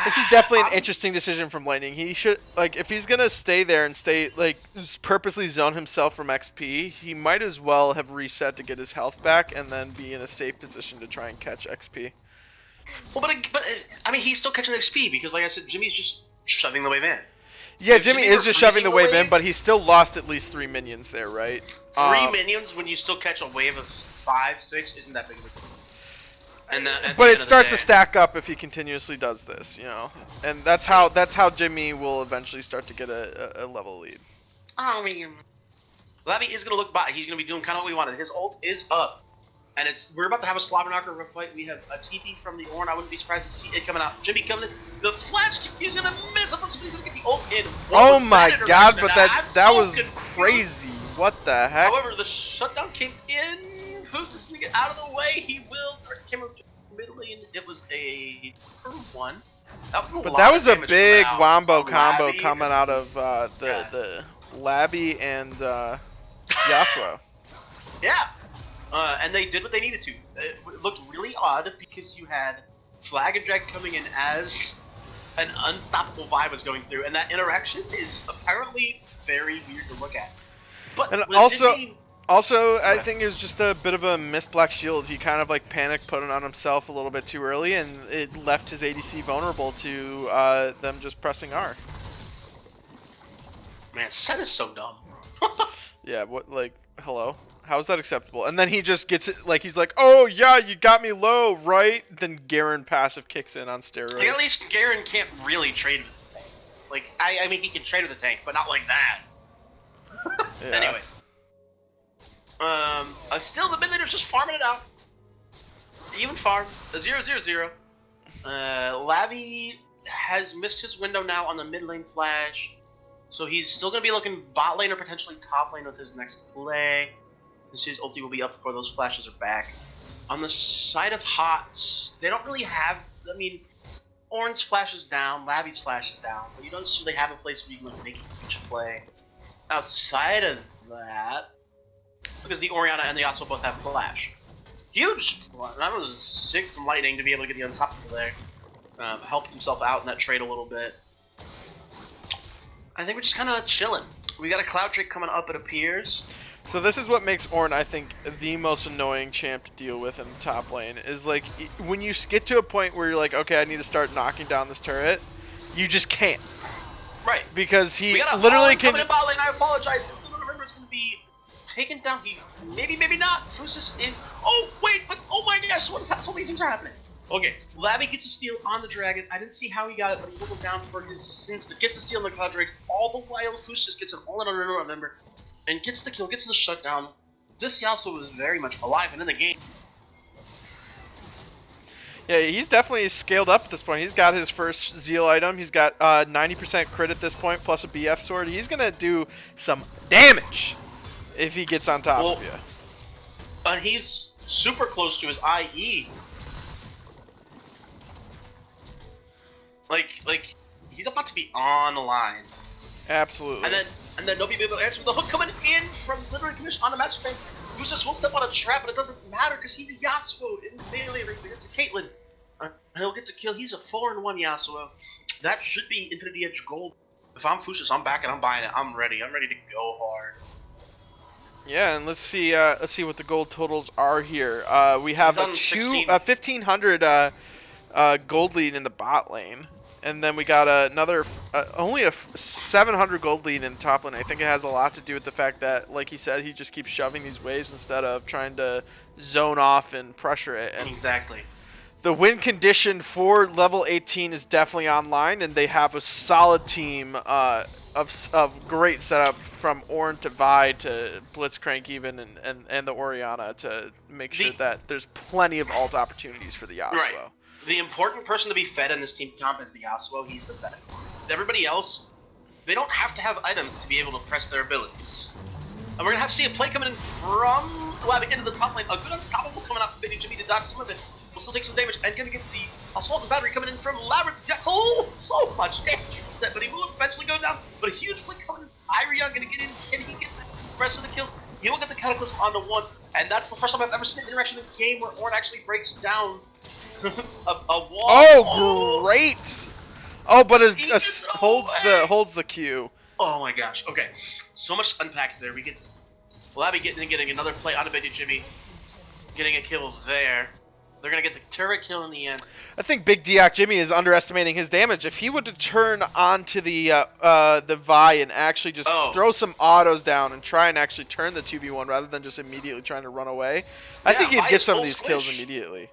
This is definitely an interesting decision from Lightning. He should, like, if he's gonna stay there and stay, like, purposely zone himself from XP, he might as well have reset to get his health back and then be in a safe position to try and catch XP. Well, but I mean, he's still catching XP because, like I said, Jimmy's just shoving the wave in. Yeah, Jimmy is just shoving the wave in, but he still lost at least 3 minions there, right? 3 minions when you still catch a wave of 5, 6 isn't that big of a deal. But it starts to stack up if he continuously does this, you know, and that's how Jimmy will eventually start to get a level lead. I mean, Lavi is gonna look back. He's gonna be doing kind of what we wanted. His ult is up, and we're about to have a slobber knocker of a fight. We have a TP from the Ornn. I wouldn't be surprised to see it coming out. Jimmy coming in. The flash. He's gonna miss. He's gonna get the ult in. Oh my god! But that was crazy. What the heck? However, the shutdown came in. Who's to get out of the way? He will. Came up mid lane. It was a 2-for-1. That was a but that was a big wombo combo coming out of the Labby and Yasuo. Yeah. And they did what they needed to. It looked really odd because you had Flag and Drag coming in as an unstoppable vibe was going through, and that interaction is apparently very weird to look at. But and also, I think it was just a bit of a missed Black Shield. He kind of like panicked, put it on himself a little bit too early, and it left his ADC vulnerable to them just pressing R. Man, Set is so dumb. Yeah, what, like, hello? How is that acceptable? And then he just gets it, like, he's like, oh yeah, you got me low, right? Then Garen passive kicks in on steroids. Like, at least Garen can't really trade with the tank. Like, I mean, he can trade with the tank, but not like that. Yeah. Anyway. Still the mid laner's just farming it out. Even farm. A 0-0-0. Lavi has missed his window now on the mid lane flash. So he's still going to be looking bot lane or potentially top lane with his next play. His ulti will be up before those flashes are back. On the side of HOTS, they don't really have, I mean, Ornn's flash is down, Lavi's flash is down, but you don't necessarily have a place where you can like, make a huge play. Outside of that, because the Orianna and the Yasuo both have flash. Huge! That was sick from Lightning to be able to get the unstoppable there. Helped himself out in that trade a little bit. I think we're just kind of chilling. We got a Cloud Drake coming up, it appears. So this is what makes Ornn, I think, the most annoying champ to deal with in the top lane. Is like, when you get to a point where you're like, okay, I need to start knocking down this turret, you just can't. Right. Because he literally can... Coming in bot lane, I apologize. Remember, it's going to be taken down. He maybe not. Fusus is... Oh, wait, but oh my gosh, what is that? So many things are happening. Okay, Lavi gets a steal on the dragon. I didn't see how he got it, but he will go down for his sins. But gets the steal on the Cloud Drake. All the while, Fusus gets an all-in on November. And gets the kill, gets the shutdown. This Yasuo was very much alive and in the game. Yeah, he's definitely scaled up at this point. He's got his first Zeal item. He's got 90% crit at this point, plus a BF sword. He's going to do some damage if he gets on top of you. And he's super close to his IE. Like he's about to be on the line. Absolutely. And then nobody be able to answer the hook coming in from literally commission on a match bank. Who's just one step on a trap, but it doesn't matter because he's a Yasuo in melee range against a Caitlyn. And he'll get the kill. He's a 4-1 Yasuo. That should be Infinity Edge gold. If I'm Fusus, I'm back and I'm buying it. I'm ready. I'm ready to go hard. Yeah, and let's see what the gold totals are here. We have a 1,500 gold lead in the bot lane. And then we got another, only a 700 gold lead in top lane. I think it has a lot to do with the fact that, like he said, he just keeps shoving these waves instead of trying to zone off and pressure it. And exactly. The win condition for level 18 is definitely online, and they have a solid team of great setup from Ornn to Vi to Blitzcrank even, and the Orianna to make sure that there's plenty of ult opportunities for the Yasuo. Right. The important person to be fed in this team comp is the Yasuo. He's the benefit. Everybody else, they don't have to have items to be able to press their abilities. And we're going to have to see a play coming in from Lavic into the top lane. A good unstoppable coming out from Big Jimmy to dodge some of it. We'll still take some damage and going to get the assault and battery coming in from Labyrinth. That's so much damage set, but he will eventually go down. But a huge play coming in. Irion going to get in. Can he get the rest of the kills? He will get the Cataclysm onto one. And that's the first time I've ever seen an interaction in the game where Ornn actually breaks down a wall. Oh, great! Oh, but it holds the Q. Oh my gosh. Okay. So much unpacked there. We get Labby getting another play out of Big Jimmy. Getting a kill there. They're gonna get the turret kill in the end. I think Big Diak Jimmy is underestimating his damage. If he would to turn onto the Vi and actually just throw some autos down and try and actually turn the 2v1 rather than just immediately trying to run away, I think he'd get some of these kills immediately.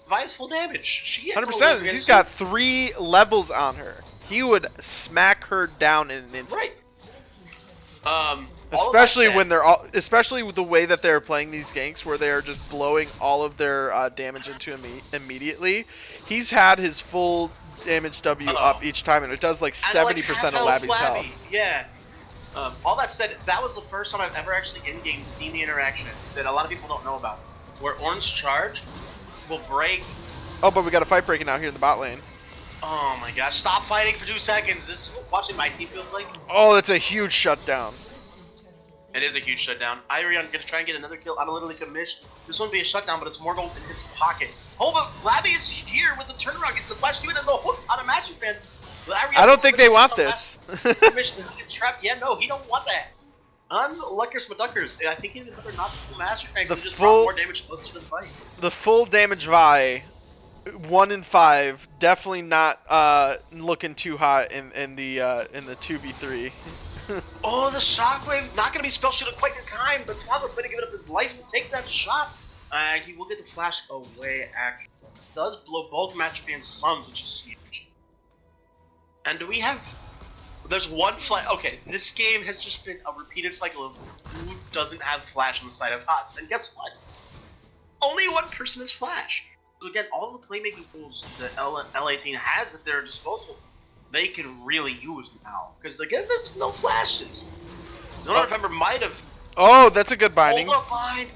Vi's full damage. She 100%. He's got 3 levels on her. He would smack her down in an instant. Right. Especially when especially with the way that they're playing these ganks, where they are just blowing all of their damage into him immediately. He's had his full damage W up each time, and it does like 70% of Labby's health. Yeah. All that said, that was the first time I've ever actually in-game seen the interaction that a lot of people don't know about, where Ornn's charge will break. Oh, but we got a fight breaking out here in the bot lane. Oh my gosh! Stop fighting for 2 seconds. This is what watching my team feels like. Oh, that's a huge shutdown. It is a huge shutdown. Irion gonna try and get another kill out of literally commish. This won't be a shutdown, but it's more gold in his pocket. Oh, but Labby is here with the turnaround, gets the flash, giving it the hook on a Master Fan. I don't think they want this. Trap. Yeah, no, he don't want that. Unluckers Maduckers. I think even if they're not the Master Fan, can just drop more damage closer to the fight. The full damage Vi, 1 in 5, definitely not looking too hot in the 2v3. Oh, the shockwave, not going to be spell shielded quite in time, but Swago's going to give it up his life to take that shot. He will get the flash away, actually. Does blow both Master Fan's sums, which is huge. And do we have... There's one flash... Okay, this game has just been a repeated cycle of who doesn't have flash on the side of HOTS. And guess what? Only one person has flash. So again, all the playmaking tools that L18 has at their disposal, they can really use now. Because again, there's no flashes. No one remember might have... Oh, that's a good binding. Hold up, bind.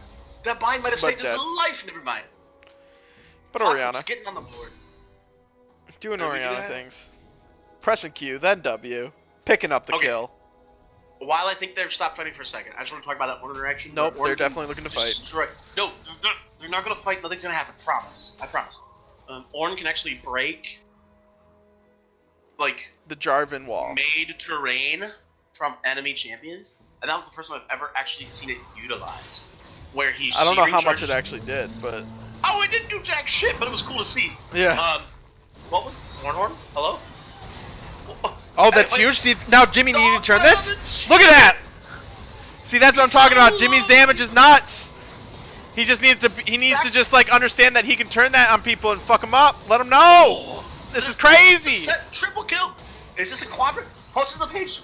That bind might have saved his life. Never mind. But Orianna. Getting on the board. Doing Orianna things. Pressing Q, then W. Picking up the kill. While I think they've stopped fighting for a second, I just want to talk about that one interaction. Nope, they're definitely looking to fight. No, they're not going to fight. Nothing's going to happen. Promise. I promise. Ornn can actually break, like, the Jarvan wall. Made terrain from enemy champions, and that was the first time I've ever actually seen it utilized. Where he I don't know how much it actually did, but... Oh, it didn't do jack shit, but it was cool to see. Yeah. What was... Horn? Hello? Oh, that's huge. See, now Jimmy needed to turn this. Look at that! See, that's what I'm talking about. Jimmy's damage is nuts. He just needs to... He needs to just, like, understand that he can turn that on people and fuck them up. Let them know! This is crazy! Triple kill! Is this a quadrant? Post to the page.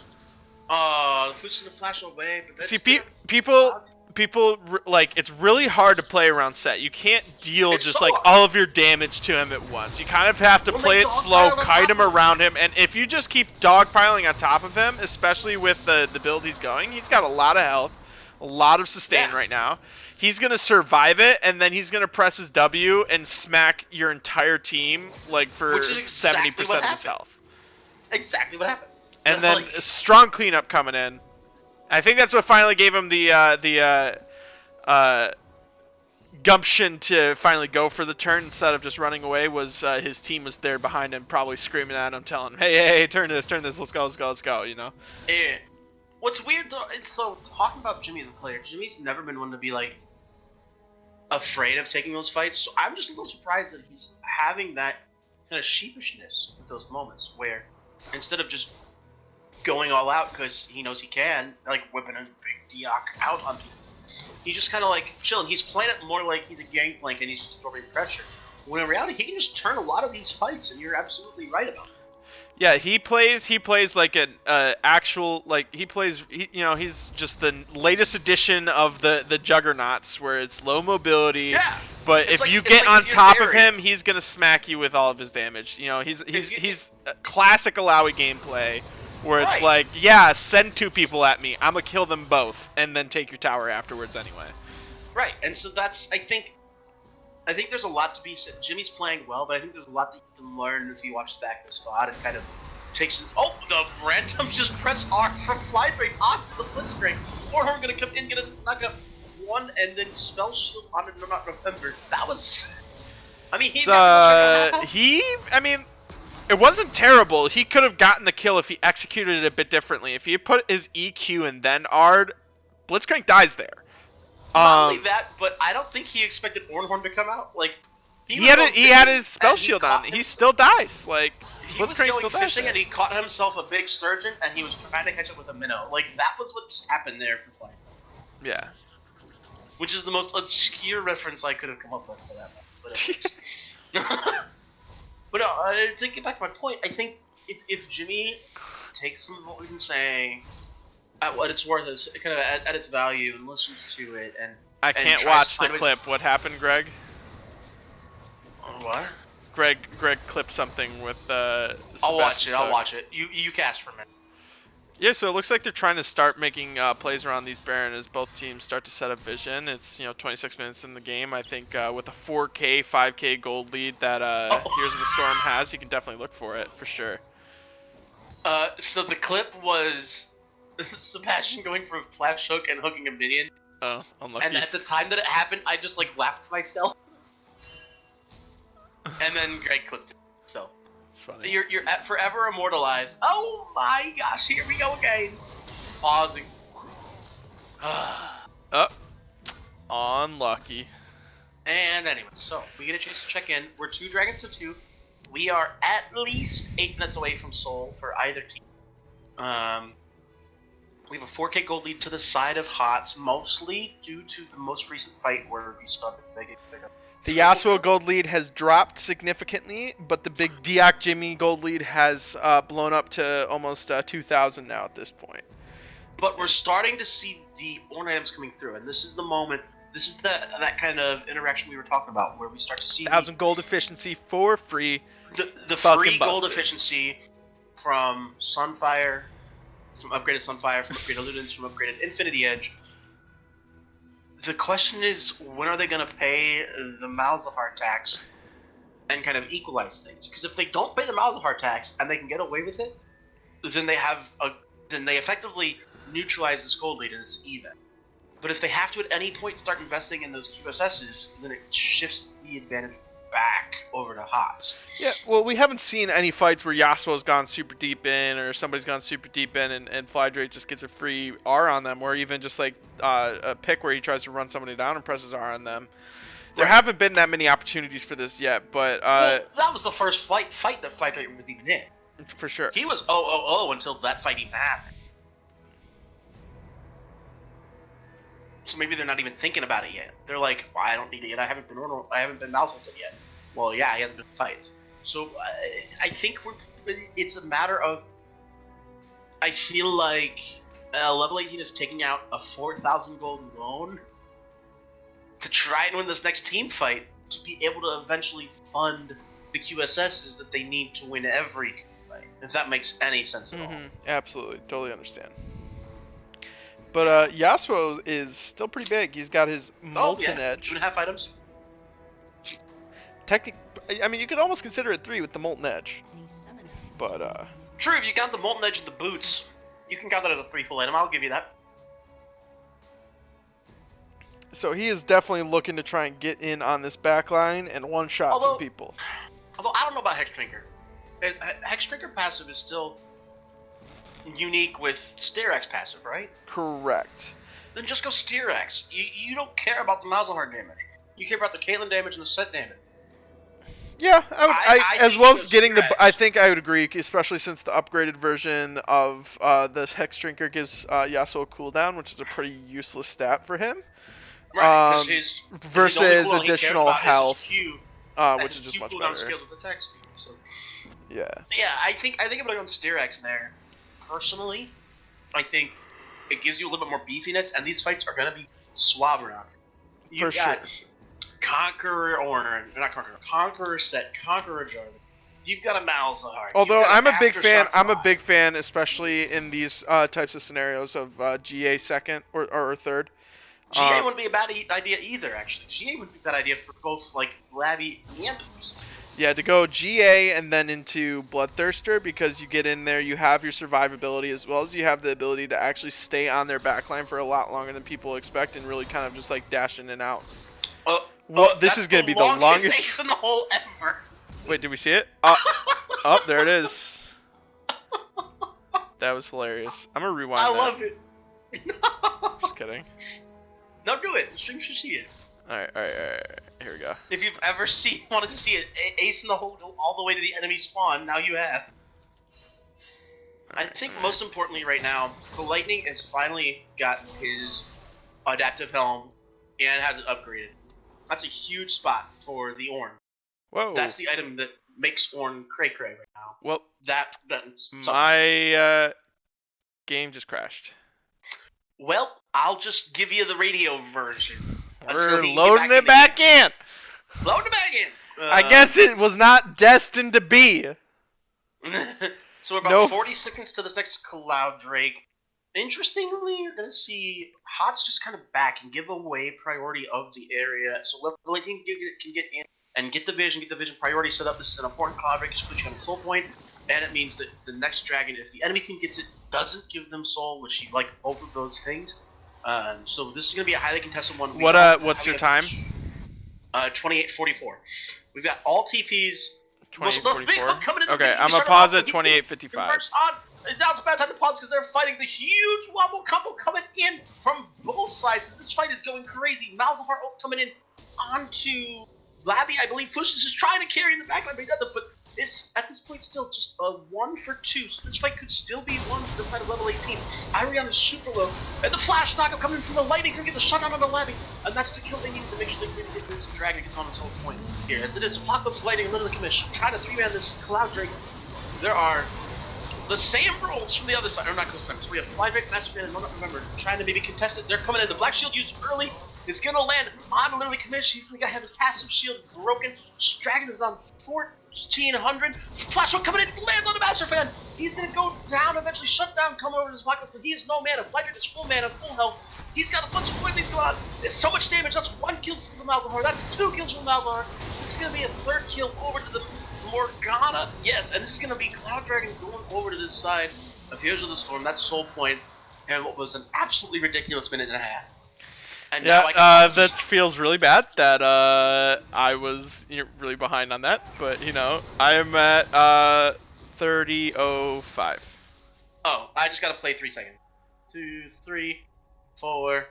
Pushing the flash away. But see, people like, it's really hard to play around set. You can't deal just like all of your damage to him at once. You kind of have to play it slow, kite him around him, and if you just keep dogpiling on top of him, especially with the build he's going, he's got a lot of health, a lot of sustain right now. He's gonna survive it, and then he's gonna press his W and smack your entire team like for 70% of his health. Exactly what happened. And then a strong cleanup coming in. I think that's what finally gave him the gumption to finally go for the turn instead of just running away. Was his team was there behind him, probably screaming at him, telling him, "Hey, turn this, let's go," you know. Yeah. What's weird though, is so talking about Jimmy as a player. Jimmy's never been one to be like afraid of taking those fights. So I'm just a little surprised that he's having that kind of sheepishness with those moments where instead of just going all out because he knows he can, like whipping his big Diak out on people, he's just kind of like chilling. He's playing it more like he's a gangplank and he's just absorbing pressure. When in reality, he can just turn a lot of these fights, and you're absolutely right about it. Yeah, he plays like an actual, like, you know, he's just the latest edition of the Juggernauts, where it's low mobility, but if you get on top of him, he's gonna smack you with all of his damage. You know, he's classic Alawi gameplay, Where it's Right. like, yeah, send 2 people at me. I'm gonna kill them both, and then take your tower afterwards anyway. Right, and so that's I think there's a lot to be said. Jimmy's playing well, but I think there's a lot that you can learn if you watch the back of the squad and kind of takes his. Oh, the random just press R from fly break onto the blitzcrank. Orhorn gonna come in, gonna knock up one, and then spell shield on November. That was. I mean, I mean, it wasn't terrible. He could have gotten the kill if he executed it a bit differently. If he put his EQ and then R'd, Blitzcrank dies there. Not only that, but I don't think he expected Ornhorn to come out. Like he had his spell shield on. He still dies. Like he was Blitzcrank going still dies fishing there. and he caught himself a big sturgeon and he was trying to catch up with a minnow. Like that was what just happened there for flying. Yeah. Which is the most obscure reference I could have come up with for that one. But no, to get back to my point, I think if Jimmy takes some of what we've been saying at what it's worth, is kind of at its value, and listens to it, and I can't watch the clip. What happened, Greg? What? Greg clipped something with I'll watch it. You cast for a minute. Yeah, so it looks like they're trying to start making plays around these Baron as both teams start to set up vision. It's 26 minutes in the game. I think with a 4K, 5K gold lead that Heroes of the Storm has, you can definitely look for it for sure. So the clip was Sebastian going for a flash hook and hooking a minion. Oh, unlucky. And at the time that it happened, I just like laughed to myself. And then Greg clipped it. So. Funny. You're forever immortalized. Oh my gosh, here we go again. Pausing. Unlucky. And anyway, so we get a chance to check in. We're 2 dragons to 2. We are at least 8 minutes away from Seoul for either team. We have a 4K gold lead to the side of HOTS, mostly due to the most recent fight where we started big up. The Yasuo gold lead has dropped significantly, but the big Diak Jimmy gold lead has blown up to almost 2,000 now at this point. But we're starting to see the Ornn items coming through, and this is the moment. This is that kind of interaction we were talking about, where we start to see 1,000 gold efficiency for free. The free gold efficiency from Sunfire, from upgraded Sunfire, from upgraded Ludens, from upgraded Infinity Edge. The question is, when are they going to pay the Malzahar tax and kind of equalize things? Because if they don't pay the Malzahar tax and they can get away with it, then they effectively neutralize this gold lead and it's even. But if they have to at any point start investing in those QSSs, then it shifts the advantage back over to HOTS. Yeah, well, we haven't seen any fights where Yasuo's gone super deep in or somebody's gone super deep in and Flydrake just gets a free R on them, or even just like a pick where he tries to run somebody down and presses R on them. There haven't been that many opportunities for this yet, but well, that was the first fight that Flydrake was even in. For sure. He was 0-0-0 until that fight even happened. So maybe they're not even thinking about it yet. They're like, well, I don't need it yet. I haven't been Malzahar yet. Well, yeah, he hasn't been fights. So I think it's a matter of. I feel like Level 18 is taking out a 4,000 gold loan to try and win this next team fight to be able to eventually fund the QSSs that they need to win every team fight. If that makes any sense at all. Absolutely, totally understand. But Yasuo is still pretty big. He's got his Molten Edge. 2.5 items. I mean, you could almost consider it 3 with the Molten Edge. But true, if you got the Molten Edge and the boots, you can count that as a 3 full item. I'll give you that. So he is definitely looking to try and get in on this backline and one-shot some people. Although I don't know about Hexdrinker. Hexdrinker passive is still unique with Steerax passive, right? Correct. Then just go Steerax. You don't care about the Malzahar damage. You care about the Caitlyn damage and the set damage. Yeah, I as well as getting Steerax. I think I would agree, especially since the upgraded version of this Hexdrinker gives Yasuo a cooldown, which is a pretty useless stat for him. Right, versus additional health, Q, which is just much better. Scales with attack speed, so. Yeah. Yeah, I think I'm gonna go on Steerax there. Personally, I think it gives you a little bit more beefiness, and these fights are gonna be swab around. You've got Conqueror Ornn, not Conqueror, Conqueror Set, Conqueror Jarvan, You've got a Malzahar. Although I'm a big fan, especially in these types of scenarios of GA second or third. GA wouldn't be a bad idea either, actually. GA would be a bad idea for both, like, Labby and Boost. Yeah, to go GA and then into Bloodthirster, because you get in there, you have your survivability as well as you have the ability to actually stay on their backline for a lot longer than people expect and really kind of just like dash in and out. This is going to be the longest ace in the hole ever. Wait, did we see it? Oh, there it is. That was hilarious. I'm going to rewind I that. love it. Just kidding. No, do it. The stream should see it. Alright. Here we go. If you've ever wanted to see it, ace in the hole go all the way to the enemy spawn, now you have. I think most importantly right now, the Lightning has finally gotten his adaptive helm and has it upgraded. That's a huge spot for the Ornn. Whoa. That's the item that makes Ornn cray-cray right now. Well, that's my game just crashed. Well, I'll just give you the radio version. We're loading it back in. Loading it back in. I guess it was not destined to be. So we're about 40 seconds to this next Cloud Drake. Interestingly, you're going to see HOTS just kind of back and give away priority of the area. So LV18 can get in and get the vision priority set up. This is an important Cloud Drake, just put you on a soul point. And it means that the next dragon, if the enemy team gets it, doesn't give them soul, which you like both of those things. So this is going to be a highly contested one. What's your time? 28:44. We've got all TPs. 28:44. Okay, I'm gonna pause at 28:55. Now's a bad time to pause because they're fighting the huge wobble combo coming in from both sides. This fight is going crazy. Malzahar coming in onto Labby. I believe Fush is just trying to carry in the backline, but he doesn't. But it's at this point still just a 1 for 2. So this fight could still be won for the side of level 18. Irion is super low, and the flash knockup coming from the Lightning to get the shutdown on the Labby, and that's the kill they need to make sure they can get this dragon to get on its whole point here. As it is, Apocalypse Lightning, literally commission, trying to 3-man this Cloud Drake. There are the same rules from the other side, or not close time. So we have Fly Drake, Master Fan, and remember, trying to maybe contest it. They're coming in. The Black Shield used early is gonna land on literally commission. He's gonna have his passive shield broken. Dragon is on 1400. Flash Hook coming in, lands on the Master Fan. He's gonna go down, eventually shut down, come over to his Apocalypse, but he has no mana. Fly Drake is full mana, full health. He's got a bunch of things going on. There's so much damage. That's 1 kill from the Malzahar. That's 2 kills from the Malzahar. This is gonna be a 3rd kill over to the Morgana. Yes, and this is gonna be Cloud Dragon going over to this side of Heroes of the Storm. That's Soul Point, and what was an absolutely ridiculous minute and a half. And yeah, that feels really bad that I was really behind on that, but you know, I am at 30:05. Oh, I just gotta play 3 seconds. 2, 3, 4,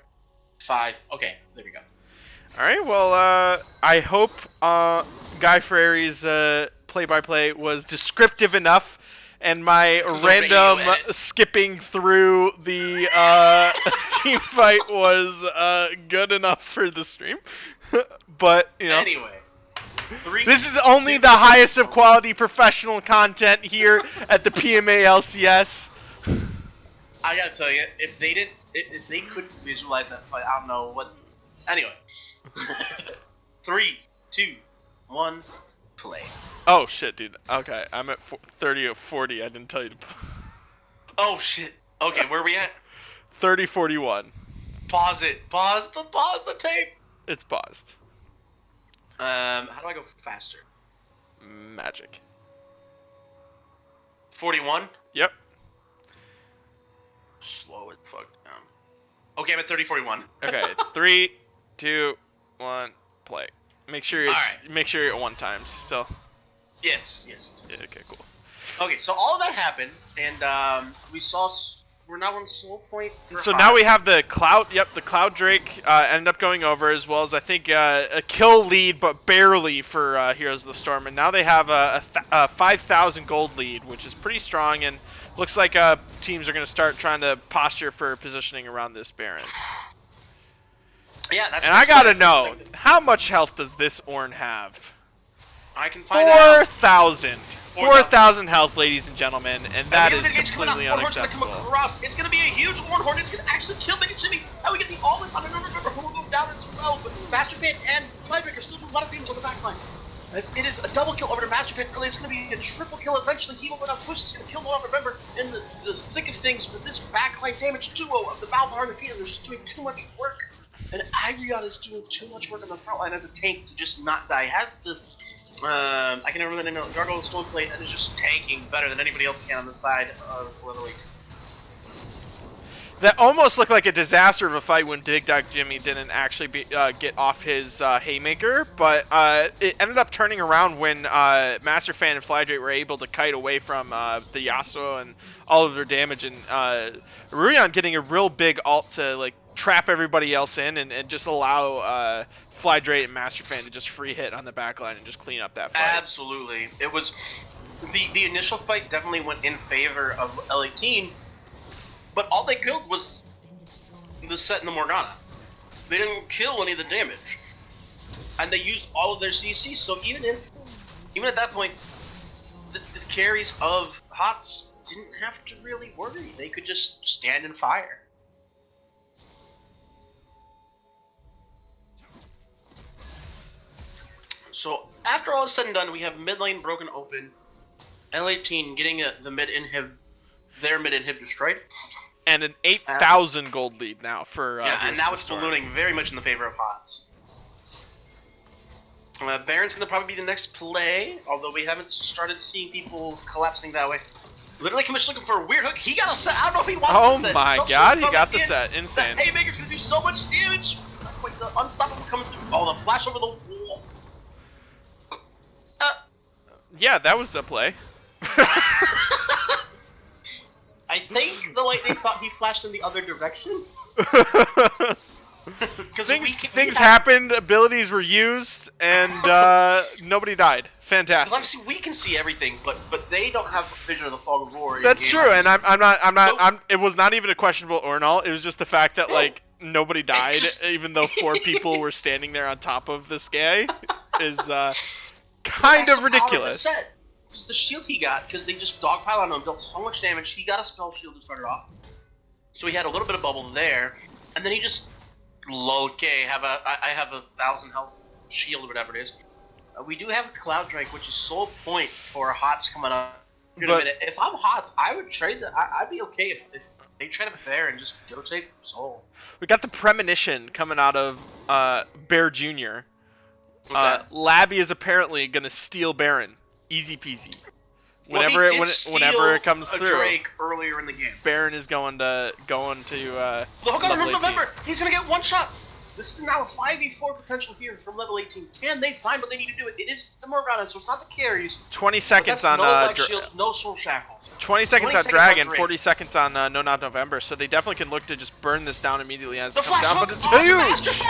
5. Okay, there we go. All right, well, I hope Guy Ferreri's play-by-play was descriptive enough, and my random skipping through the team fight was good enough for the stream. But, you know. Anyway. This is only the highest of quality professional content here at the PMA LCS. I gotta tell you, if they couldn't visualize that fight, I don't know what. Anyway. 3, 2, 1, play. Oh shit, dude. Okay, I'm at 30 or 40. I didn't tell you to. Oh shit. Okay, where are we at? 30:41. Pause it. Pause the tape. It's paused. How do I go faster? Magic. 41? Yep. Slow it fuck down. Okay, I'm at 30:41. Okay, 3, 2, 1, play. Make sure you're at 1 times still. Yes. Yeah, okay, cool. Okay, so all of that happened, and we're now on Soul Point. So now we have the Cloud. Yep, the Cloud Drake ended up going over, as well as I think a kill lead, but barely for Heroes of the Storm. And now they have a 5,000 gold lead, which is pretty strong, and looks like teams are going to start trying to posture for positioning around this Baron. Yeah, that's. And I gotta know, how much health does this Ornn have? I can find out. 4,000. 4,000 health, ladies and gentlemen, and that is completely unacceptable. It's going to be a huge Warhorn. It's going to actually kill Big and Jimmy. How we get the all-in. I don't remember who will go down as well, but Master Fan and Flydrick are still doing a lot of damage on the backline. It is a double kill over to Master Fan early. It's going to be a triple kill eventually. He will go down push. It's going to kill Moron. Remember, in the thick of things with this backline damage duo of the Malzahar and the Peter, they're just doing too much work. And Agrion is doing too much work on the front line as a tank to just not die. He has the, I can never remember the name of it, Gargoyle Stone Plate, and is just tanking better than anybody else can on the side of Level 18. That almost looked like a disaster of a fight when Dig Dug Jimmy didn't actually get off his haymaker, but it ended up turning around when Master Fan and Flydrate were able to kite away from the Yasuo and all of their damage, and Rurion getting a real big ult to like trap everybody else in and just allow Flydrate and Master Fan to just free hit on the backline and just clean up that fight. Absolutely. It was the initial fight definitely went in favor of L18. But all they killed was the Set and the Morgana. They didn't kill any of the damage. And they used all of their CC, so even at that point, the carries of HOTS didn't have to really worry. They could just stand and fire. So after all is said and done, we have mid lane broken open. L18 getting their mid inhib destroyed. And an 8,000 gold lead now for and now it's ballooning very much in the favor of HOTS. Baron's going to probably be the next play, although we haven't started seeing people collapsing that way. Literally, Commish looking for a weird hook. He got a set. I don't know if he wants the set. Oh my god, he got the set. Insane. The Haymaker's going to do so much damage. Like the Unstoppable coming through. Oh, the flash over the wall. Yeah, that was the play. I think the lightning thought he flashed in the other direction. Things happened, abilities were used, and nobody died. Fantastic. Obviously, we can see everything, but they don't have vision of the fog of war. That's true, and I'm not. It was not even a questionable Ornal. It was just the fact that like nobody died, even though 4 people were standing there on top of this guy, is kind of ridiculous. The shield he got, because they just dogpile on him, dealt so much damage. He got a spell shield to start it off, so he had a little bit of bubble there, and then he just I have a 1,000 health shield or whatever it is. We do have a Cloud Drake, which is sole point for HOTS coming up in a minute. If I'm HOTS, I would trade that. I'd be okay if they trade up there and just go take Soul. We got the premonition coming out of Bear Jr. Labby is apparently gonna steal Baron. Easy peasy. Whenever it comes through. Drake earlier in the game. Baron is going to the hook on November. He's gonna get one shot. This is now a 5v4 potential here from level 18. Can they find what they need to do? It is the Morgana, so it's not the carries. 20 seconds on shields, no soul shackles. 20 seconds on Dragon, 40 seconds on No Not November. So they definitely can look to just burn this down immediately as it comes down. But it's huge.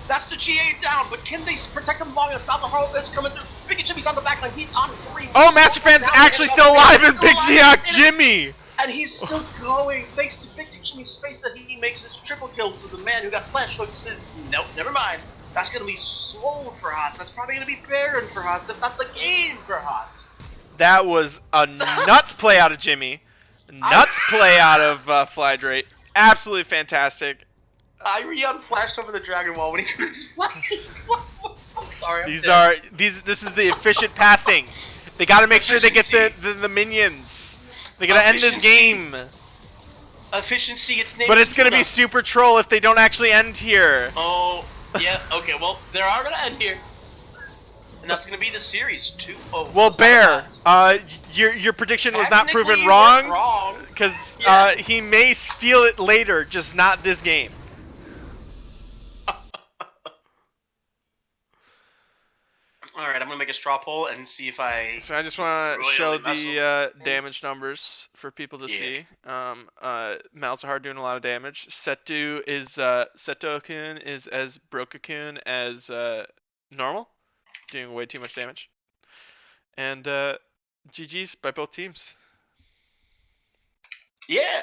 That's the GA down, but can they protect him long enough? Malzahar is coming through. Big Jimmy's on the backline. He's on 3. Oh, Master Fan's actually still alive, and Big Ziak Jimmy! And he's still going, thanks to Big Jimmy's space that he makes his triple kill for the man who got flash hooked. Says, nope, never mind. That's going to be Soul for HOTS. That's probably going to be Baron for HOTS, if not the game for HOTS. That was a nuts play out of Jimmy. Nuts play out of Flydrate. Absolutely fantastic. Irion flashed over the Dragon Wall when he could flash. I'm sorry. This is the efficient pathing. They got to make sure they get the minions. They got to end this game. Efficiency, it's named. But it's gonna be super troll if they don't actually end here. Oh, yeah. Okay. Well, they are gonna end here, and that's gonna be the series 2-0. Well, Bear, your prediction was not proven wrong because he may steal it later, just not this game. All right, I'm gonna make a straw poll and see if I. So I just want to show the damage numbers for people to see. Malzahar doing a lot of damage. Seto-kun is as Broka-kun as normal, doing way too much damage. And GG's by both teams. Yeah.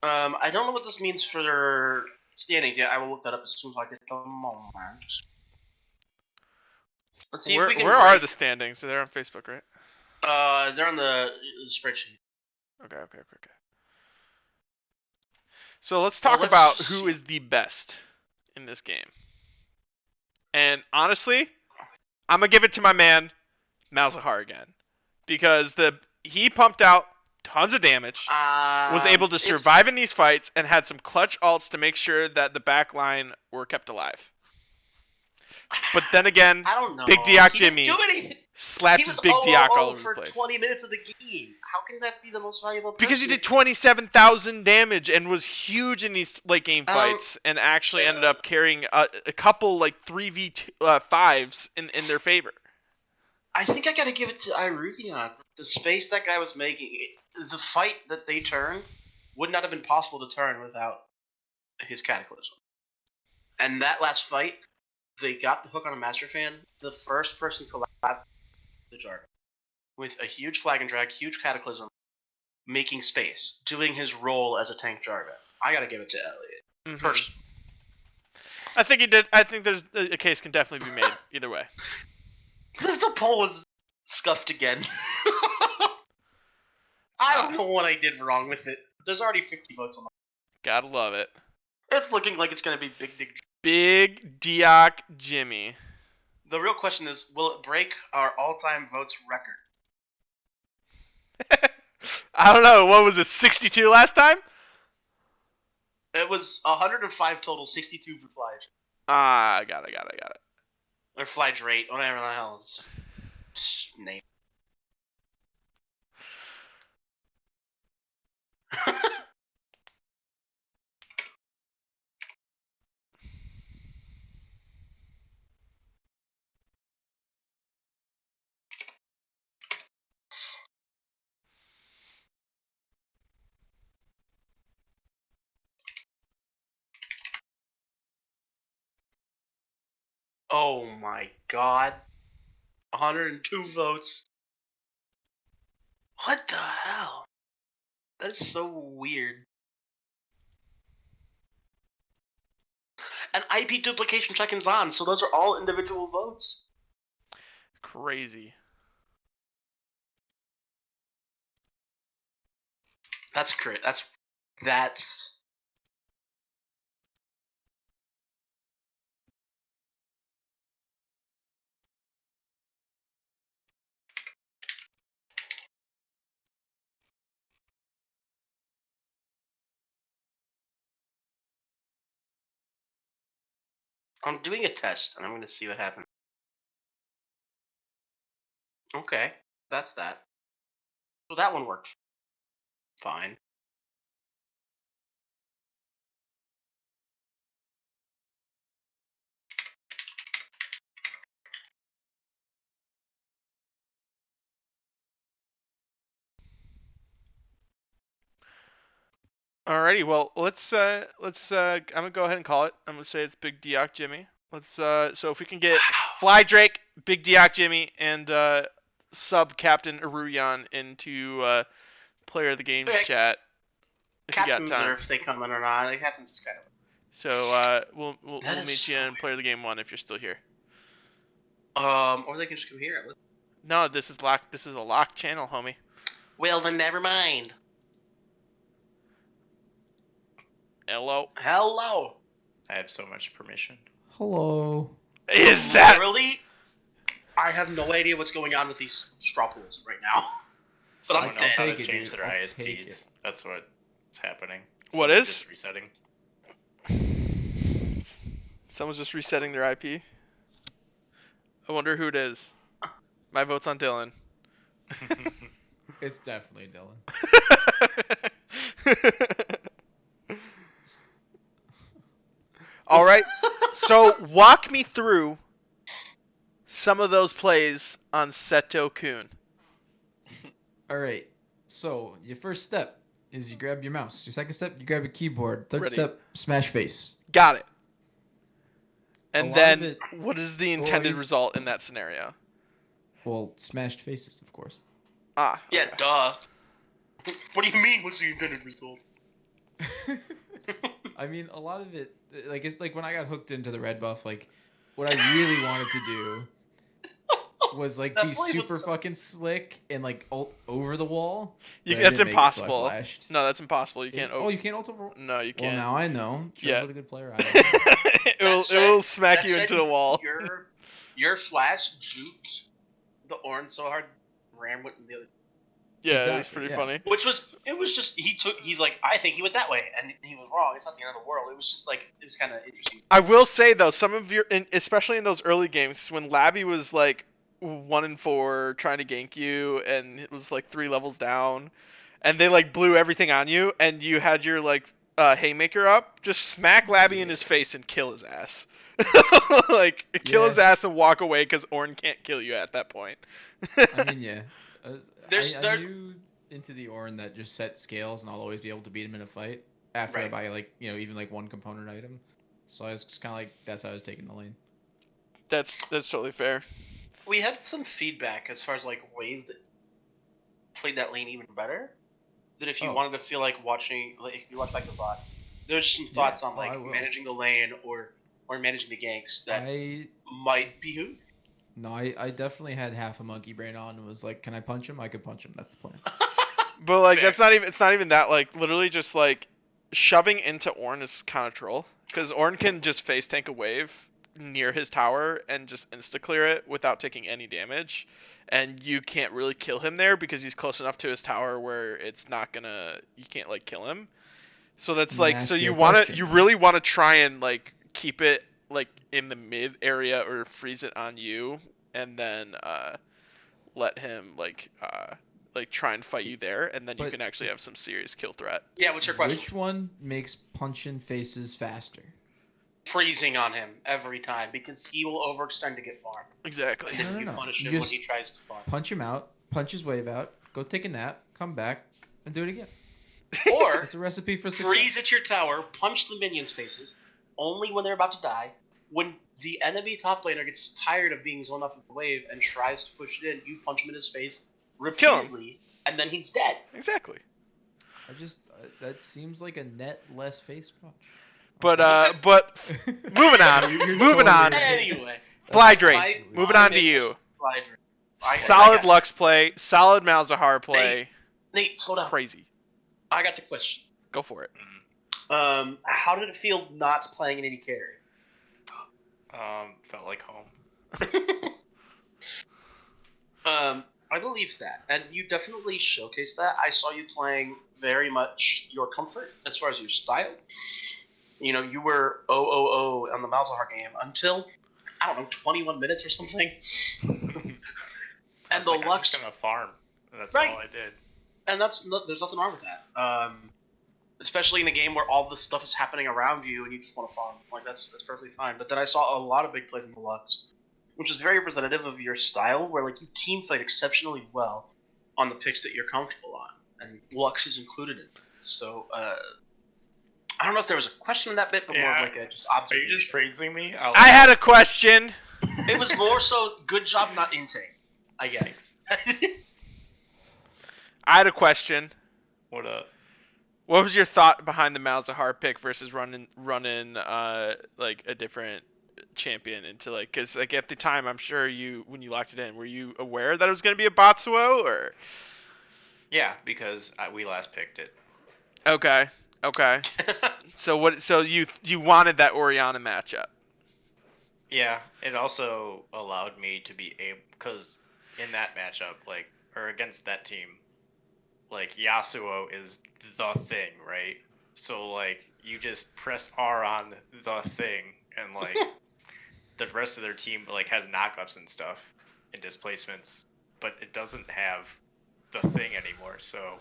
I don't know what this means for their standings yet. I will look that up as soon as I get the moment. Let's see if we can where are the standings? They're on Facebook, right? They're on the spreadsheet. Okay. So let's talk about who is the best in this game. And honestly, I'm gonna give it to my man Malzahar again because he pumped out tons of damage, was able to survive in these fights, and had some clutch ults to make sure that the back line were kept alive. But then again, I don't know. Big Diak He Jimmy didn't do anything. slapped He his was Big Diak all over for the place. 20 minutes of the game. How can that be the most valuable person? Because he did 27,000 damage and was huge in these late game fights and actually ended up carrying a couple like 3v5s in their favor. I think I gotta give it to Iruvion. The space that guy was making, the fight that they turned would not have been possible to turn without his Cataclysm. And that last fight, they got the hook on a Master Fan. The first person collabed the Jarvan with a huge flag and drag, huge Cataclysm, making space, doing his role as a tank Jarvan. I gotta give it to Elliot. First. I think he did. I think there's a case can definitely be made either way. The poll was scuffed again. I don't know what I did wrong with it. There's already 50 votes on it. Gotta love it. It's looking like it's gonna be Big Diak Jimmy. The real question is, will it break our all-time votes record? I don't know. What was it? 62 last time? It was 105 total, 62 for Flyge. I got it. Or Flyge rate, whatever the hell it's name. Oh my god. 102 votes. What the hell? That's so weird. And IP duplication check-ins on, so those are all individual votes. Crazy. That's great. That's I'm doing a test, and I'm going to see what happens. Okay, that's that. So that one worked fine. Alrighty, well let's I'm gonna go ahead and call it. I'm gonna say it's Big Diak Jimmy. Let's so if we can get Fly Drake, Big Diak Jimmy, and sub Captain Aruyan into player of the game chat. If Captains you got time. Are if they come in or not. Like, Captains is kind of. So we'll meet you in player of the game 1 if you're still here. Or they can just come here. No, this is locked. This is a locked channel, homie. Well, then never mind. Hello. Hello. I have so much permission. Hello. Is that literally? I have no idea what's going on with these straw pools right now. But I'm Someone dead. knows how to Take it, change dude. their I'll take ISPs. it. That's what's happening. What Someone's is? Just resetting. Someone's just resetting their IP? I wonder who it is. My vote's on Dylan. It's definitely Dylan. All right. So walk me through some of those plays on Seto Kun. All right. So your first step is you grab your mouse. Your second step, you grab a keyboard. Third Ready. step, smash face. Got it. And lot then of it- what is the intended result in that scenario? Well, smashed faces, of course. Ah. Yeah, okay. duh. What do you mean? What's the intended result? I mean, a lot of it, like it's like when I got hooked into the red buff. Like, what I really wanted to do was like That be play was super so- fucking slick and like ult over the wall. You, but I that's didn't make it, so I impossible. flashed. No, that's impossible. You can't. Oh, you can't ult over. No, you Well, can't. now I know. Shows Yeah. what a good player I am. it will smack you into the wall. Your flash juked the Orn so hard, Ram went in the other. Yeah, Exactly, it was pretty yeah. funny. It was just he's like, I think he went that way, and he was wrong. It's not the end of the world. It was just like it was kind of interesting. I will say though, some of your, especially in those early games when Labby was like 1-4 trying to gank you, and it was like 3 levels down, and they like blew everything on you, and you had your like haymaker up, just smack Labby in his face and kill his ass. Like kill his ass and walk away because Ornn can't kill you at that point. I mean, yeah. I There- knew into the Ornn that just set scales and I'll always be able to beat him in a fight after I Right. buy like even like one component item. So I was just kind of like that's how I was taking the lane. That's totally fair. We had some feedback as far as like ways that played that lane even better. That if you Oh. wanted to feel like watching, like if you watch like the VOD, there's some thoughts on I like will. managing the lane or managing the ganks that I might behoove. No, I definitely had half a monkey brain on and was like, can I punch him? I could punch him. That's the plan. But like Fair. that's not even, it's not even that, like literally just like shoving into Ornn is kind of troll, because Ornn can just face tank a wave near his tower and just insta clear it without taking any damage, and you can't really kill him there because he's close enough to his tower where it's not gonna, you can't like kill him. So that's Let me like, so ask you you a want to, question, you then. really want to try and like keep it like in the mid area or freeze it on you, and then let him like try and fight you there, and then you But- can actually have some serious kill threat. Yeah, what's your question? Which one makes punching faces faster? Freezing on him every time because he will overextend to get farm. Exactly. And then No, you no. punish You him when just- he tries to farm. Punch him out, punch his wave out, go take a nap, come back, and do it again. Or It's a recipe for success. freeze at your tower, punch the minions' faces, only when they're about to die. When the enemy top laner gets tired of being zoned off with the wave and tries to push it in, you punch him in his face Kill him. repeatedly, and then he's dead. Exactly. I just that seems like a net less face punch. But moving on, You're moving totally on. right. Anyway, Fly my- Drain. my Moving on to main you. Fly Drain. I Solid got- Lux play. Solid Malzahar play. Nate, slow down. Crazy. I got the question. Go for it. How did it feel not playing an AD carry? Felt like home. I believe that, and you definitely showcased that. I saw you playing very much your comfort as far as your style. You know, you were 0-0-0 on the Malzahar game until, I don't know, 21 minutes or something. And the I'm Lux, just gonna farm. That's Right. all I did. and there's nothing wrong with that. Especially in a game where all this stuff is happening around you and you just want to farm. Like that's perfectly fine. But then I saw a lot of big plays in the Lux, which is very representative of your style, where like you team fight exceptionally well on the picks that you're comfortable on, and Lux is included in it. So I don't know if there was a question in that bit, but more Yeah. of like a just Are you observation. just praising me? I had a question. It was more so good job not intake, I guess. I had a question. What up? What was your thought behind the Malzahar pick versus running like a different champion into like, because like at the time I'm sure you, when you locked it in, were you aware that it was going to be a Botsuo, or? Yeah, because we last picked it. Okay. So you wanted that Oriana matchup. Yeah, it also allowed me to be able, because in that matchup, like, or against that team, like, Yasuo is the thing, right? So, like, you just press R on the thing, and, like, the rest of their team, like, has knockups and stuff, and displacements, but it doesn't have the thing anymore, so...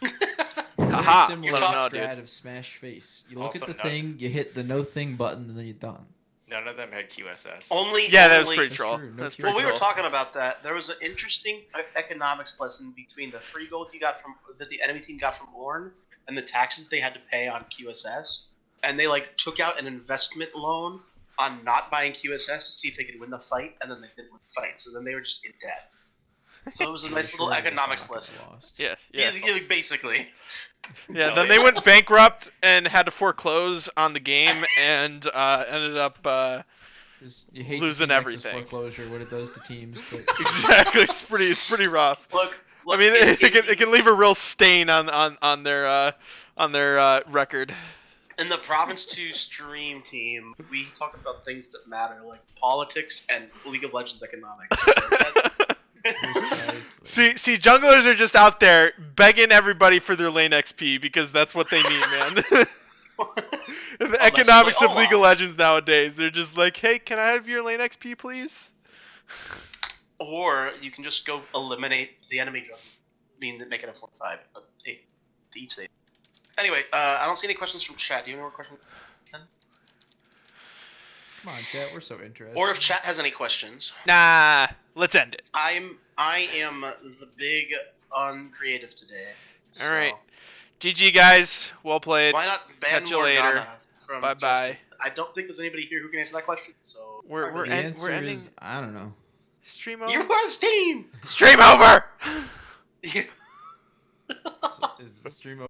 Very Haha, similar let 'em know, dude. strat of Smash Face. You look Also at the not- thing, you hit the no thing button, and then you're done. None of them had QSS. Only Yeah, that was only- pretty That's troll. true, no That's cure. pretty Well, we were troll. talking about that. There was an interesting economics lesson between the free gold you got from that the enemy team got from Ornn and the taxes they had to pay on QSS, and they like took out an investment loan on not buying QSS to see if they could win the fight, and then they didn't win the fight, so then they were just in debt. So it was a nice little Sure, economics the lesson. stock lost. Yeah. Basically. Yeah, No, then they went bankrupt and had to foreclose on the game and ended up You hate losing to see Nexus everything. foreclosure, what it does to teams, but exactly. It's pretty rough. Look, I mean, it can leave a real stain on their record. In the Province 2 stream team, we talk about things that matter, like politics and League of Legends economics. So see, junglers are just out there begging everybody for their lane XP because that's what they need, man. The economics of League of Legends nowadays, they're just like, hey, can I have your lane XP, please? Or you can just go eliminate the enemy jungle. Make it a 4-5. But hey, to each they. Anyway, I don't see any questions from chat. Do you have any more questions? Come on, chat. We're so interested. Or if chat has any questions. Nah, let's end it. I am the big uncreative today. So. All right. GG, guys. Well played. Why not ban Catch you later. Bye-bye. I don't think there's anybody here who can answer that question. So we're ending. I don't know. Stream over. You're on Steam. Stream over. Is the stream over?